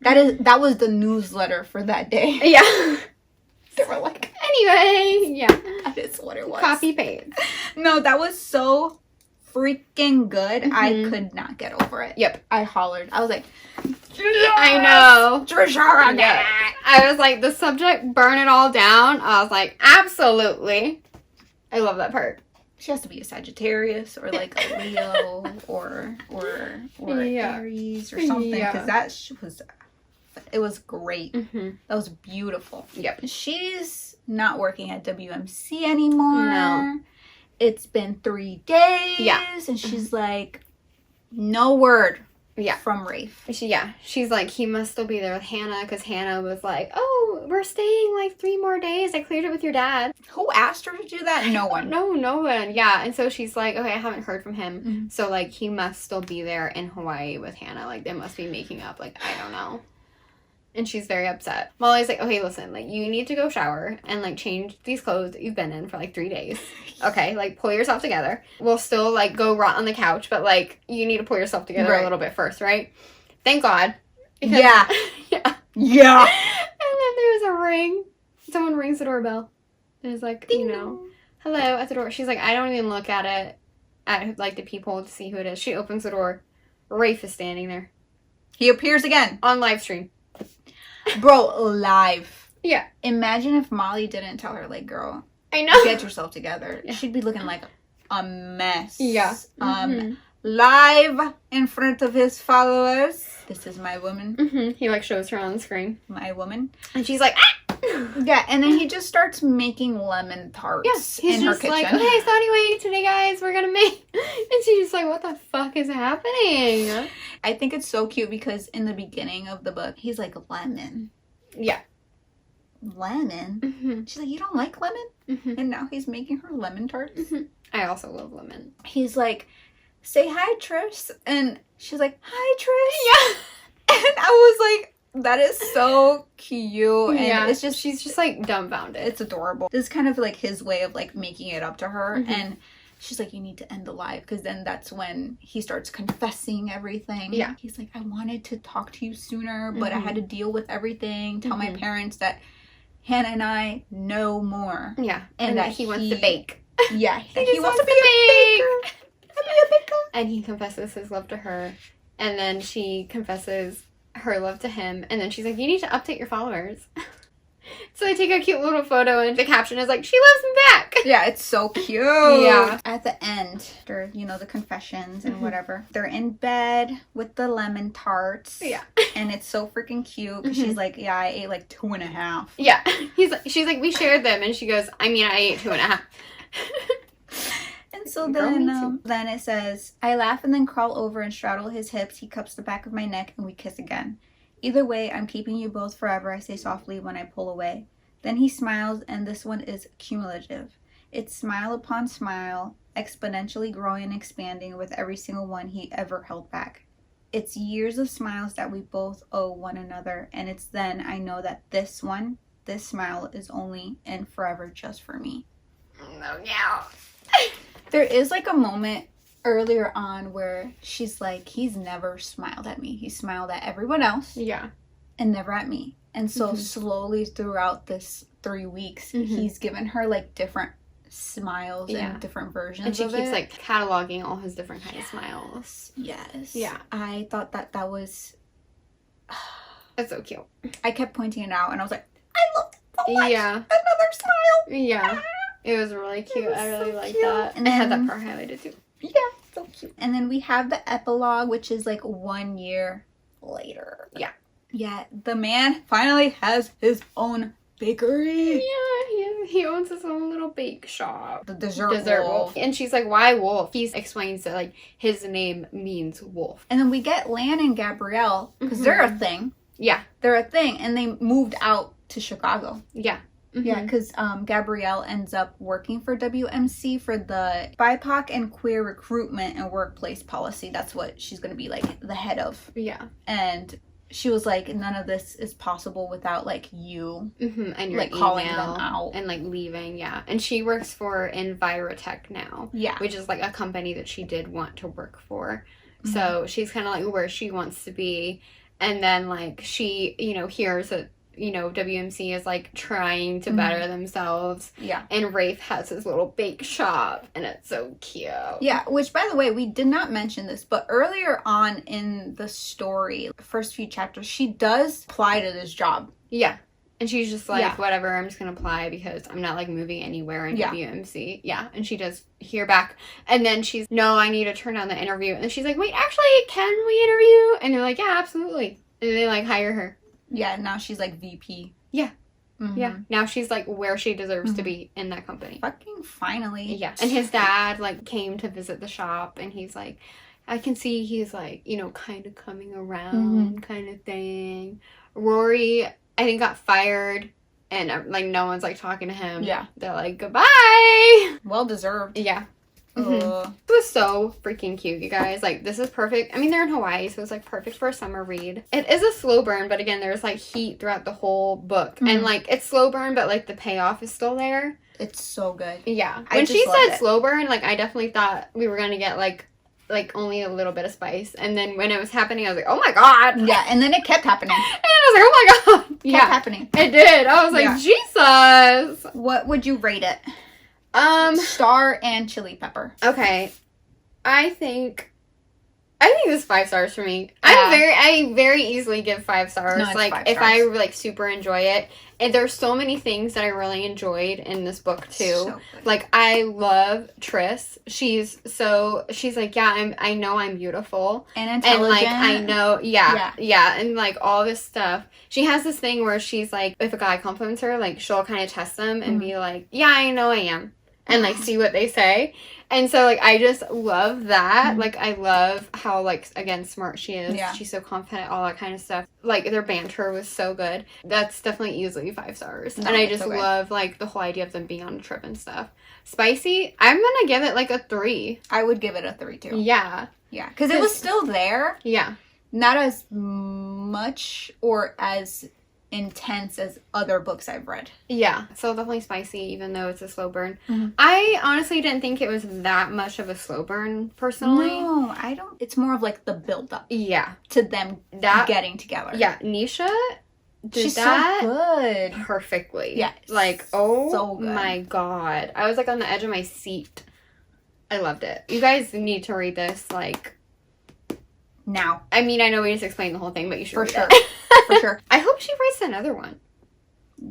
That was the newsletter for that day. Yeah. They were like, Anyway, yeah. that is what it was. Copy paste. No, that was so freaking good. I Mhm. could not get over it. Yep. I hollered. I was like, I know. Trishara. Yeah. I was like, the subject, burn it all down. I was like, absolutely. I love that part. She has to be a Sagittarius or like a Leo or Yeah. Aries or something, Yeah. because it was great. Mm-hmm. That was beautiful. Yep. She's not working at WMC anymore. No. It's been 3 days. Yeah. And she's like, no word Yeah. from Rafe. She's like, he must still be there with Hannah, because Hannah was like, oh, we're staying like 3 more days. I cleared it with your dad. Who asked her to do that? No one. No one. Yeah. And so she's like, okay, I haven't heard from him. Mhm. So like, he must still be there in Hawaii with Hannah. Like, they must be making up. Like, I don't know. And she's very upset. Molly's like, okay, listen, like, you need to go shower and like change these clothes that you've been in for like 3 days. Okay, like, pull yourself together. We'll still like go rot on the couch, but like, you need to pull yourself together Right. a little bit first, right? Thank God. Because- Yeah. Yeah. Yeah. And then there's a ring. Someone rings the doorbell. There's like, hello at the door. She's like, I don't even look at it, at like the peephole to see who it is. She opens the door. Rafe is standing there He appears again. on live stream. Bro, live. Yeah. Imagine if Molly didn't tell her, like, girl, I know. get yourself together. Yeah. She'd be looking like a mess. Yeah. Mhm. Live in front of his followers. This is my woman. Mm-hmm. He like shows her on the screen, My woman. and she's like, ah! Yeah, and then he just starts making lemon tarts He's in her just kitchen. like, okay, so anyway, today, guys, we're gonna make, and she's just like, what the fuck is happening? I think it's so cute because in the beginning of the book, he's like, lemon. Yeah. Lemon? Mm-hmm. She's like, you don't like lemon? Mm-hmm. And now he's making her lemon tarts. I also love lemon. He's like, say hi, Trish. And she's like, hi, Trish. Yeah. And I was like, that is so cute. And Yeah. it's just, She's just like dumbfounded. it's adorable. This is kind of like his way of like making it up to her. Mhm. And she's like, you need to end the live, because then that's when he starts confessing everything. Yeah. He's like, I wanted to talk to you sooner, but I Mhm. had to deal with everything. Tell my Mhm. parents that Hannah and I know more. Yeah. And And that that he wants he- to bake. Yeah. He just wants to be to a baker. Be a baker. And he confesses his love to her. And then she confesses her love to him. And then she's like, you need to update your followers. So they take a cute little photo, and the caption is like, she loves me back. Yeah, it's so cute. Yeah. At the end, after, the confessions and Mhm. whatever, they're in bed with the lemon tarts. Yeah. And it's so freaking cute, because Mhm. she's like, yeah, I ate like 2.5. Yeah. She's like, we shared them. And she goes, I mean, I ate 2.5. And so Girl, me then it says, I laugh and then crawl over and straddle his hips. He cups the back of my neck and we kiss again. Either way, I'm keeping you both forever, I say softly when I pull away. Then he smiles, and this one is cumulative. It's smile upon smile, exponentially growing and expanding with every single one he ever held back. It's years of smiles that we both owe one another, and it's then I know that this smile is only and forever just for me. No, yeah. There is like a moment earlier on where she's like, he's never smiled at me. He smiled at everyone else Yeah. and never at me. And so Mhm. slowly throughout this 3 weeks, Mhm. he's given her like different smiles Yeah. and different versions And she of keeps it. like cataloging all his different kind of smiles. Yes. Yeah. I thought that was... That's so cute. I kept pointing it out and I was like, I love it so much. Yeah. Another smile. Yeah. It was really cute. was I really so liked cute. that. And I had that then- part highlighted too. Yeah, so cute. And then we have the epilogue, which is like 1 year later. Yeah. Yeah, the man finally has his own bakery. Yeah, he owns his own little bake shop. The dessert wolf. And she's like, why wolf? He explains that like his name means wolf. And then we get Lan and Gabrielle, because Mhm. they're a thing. Yeah. They're a thing, and they moved out to Chicago. Yeah. Yeah, because Gabrielle ends up working for WMC for the BIPOC and queer recruitment and workplace policy. That's what she's going to be like the head of. Yeah. And she was like, none of this is possible without like you and your like calling them out and like leaving. Yeah, and she works for Envirotech now. Yeah, which is like a company that she did want to work for. So she's kind of like where she wants to be, and then like she, you know, hears that, you know, WMC is like trying to better themselves. Yeah. And Rafe has his little bake shop, and it's so cute. Yeah, which by the way, we did not mention this, but earlier on in the story, first few chapters, she does apply to this job. Yeah. And she's just like, whatever, I'm just going to apply because I'm not, like, moving anywhere in WMC. Yeah. And she does hear back. And then she's, no, I need to turn down the interview. And then she's like, wait, actually, can we interview? And they're like, yeah, absolutely. And they, like, hire her. Yeah, now she's, like, VP. Yeah. Yeah. Now she's, like, where she deserves to be in that company. Fucking finally. Yeah. And his dad, like, came to visit the shop. And he's like, I can see he's, like, you know, kind of coming around kind of thing. Rory, I think, got fired, and like no one's like talking to him. Yeah, they're like, goodbye. Well deserved. Yeah. It was so freaking cute, you guys. Like, this is perfect. I mean, they're in Hawaii, so it's like perfect for a summer read. It is a slow burn, but again, there's like heat throughout the whole book, and like it's slow burn, but like the payoff is still there. It's so good. Yeah. When she said slow burn, like I definitely thought we were gonna get like only a little bit of spice, and then when it was happening I was like, oh my god. Yeah, and then it kept happening. And I was like, oh my god. Kept happening. It did. I was like, Jesus. What would you rate it? Star and chili pepper. Okay. I think this is 5 stars for me. I very easily give 5 stars. No, like 5 if stars. I like super enjoy it. And there's so many things that I really enjoyed in this book too. So like I love Tris. She's like, yeah, I know I'm beautiful. And intelligent. And like I know yeah, and like all this stuff. She has this thing where she's like, if a guy compliments her, like she'll kind of test them and be like, yeah, I know I am. And like see what they say. And so like I just love that. Like I love how like again smart she is. Yeah. She's so confident, all that kind of stuff. Like their banter was so good. That's definitely easily 5 stars. No, and I just love like the whole idea of them being on a trip and stuff. Spicy, I'm gonna give it like a 3. I would give it a 3 too. Yeah. Yeah. Because it was still there. Yeah. Not as much or as intense as other books I've read. Yeah, so definitely spicy, even though it's a slow burn. I honestly didn't think it was that much of a slow burn, personally. No, I don't. It's more of like the build up. Yeah. To them getting together. Yeah, Nisha did She's that so good. Perfectly. Yeah. Like, oh so good. My god. I was like on the edge of my seat. I loved it. You guys need to read this, like, now. I mean, I know we just explained the whole thing, but you should read sure. it. For sure. I hope she writes another one.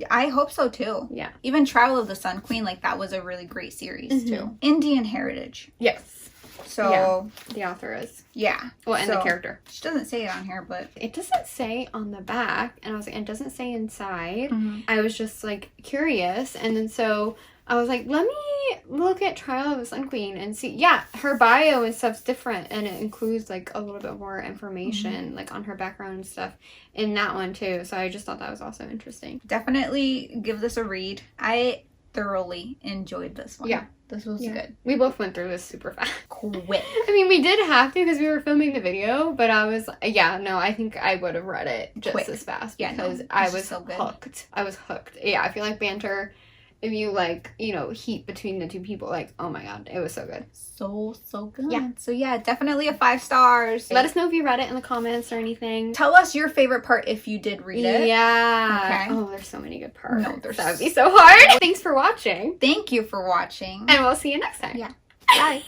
I hope so too. Yeah. Even Trial of the Sun Queen, like that was a really great series too. Indian heritage. Yes. So the author is. Yeah. Well, and the character. She doesn't say it on here, but it doesn't say on the back, and I was like, it doesn't say inside. I was just like curious, and then so I was like, let me look at Trial of the Sun Queen and see. Yeah, her bio and stuff's different, and it includes like a little bit more information like on her background and stuff in that one too. So I just thought that was also interesting. Definitely give this a read. I thoroughly enjoyed this one. Yeah. This was good. We both went through this super fast. Quick. I mean, we did have to because we were filming the video, but I was, I think I would have read it just as fast because I was so hooked. I was hooked. Yeah, I feel like banter, if you like, you know, heat between the two people, like, oh my god, it was so good. So good. Yeah. So yeah, definitely a 5 stars. Let us know if you read it in the comments or anything. Tell us your favorite part if you did read it. Yeah. Okay. Oh, there's so many good parts. No, that would be so hard. Thanks for watching. Thank you for watching. And we'll see you next time. Yeah. Bye.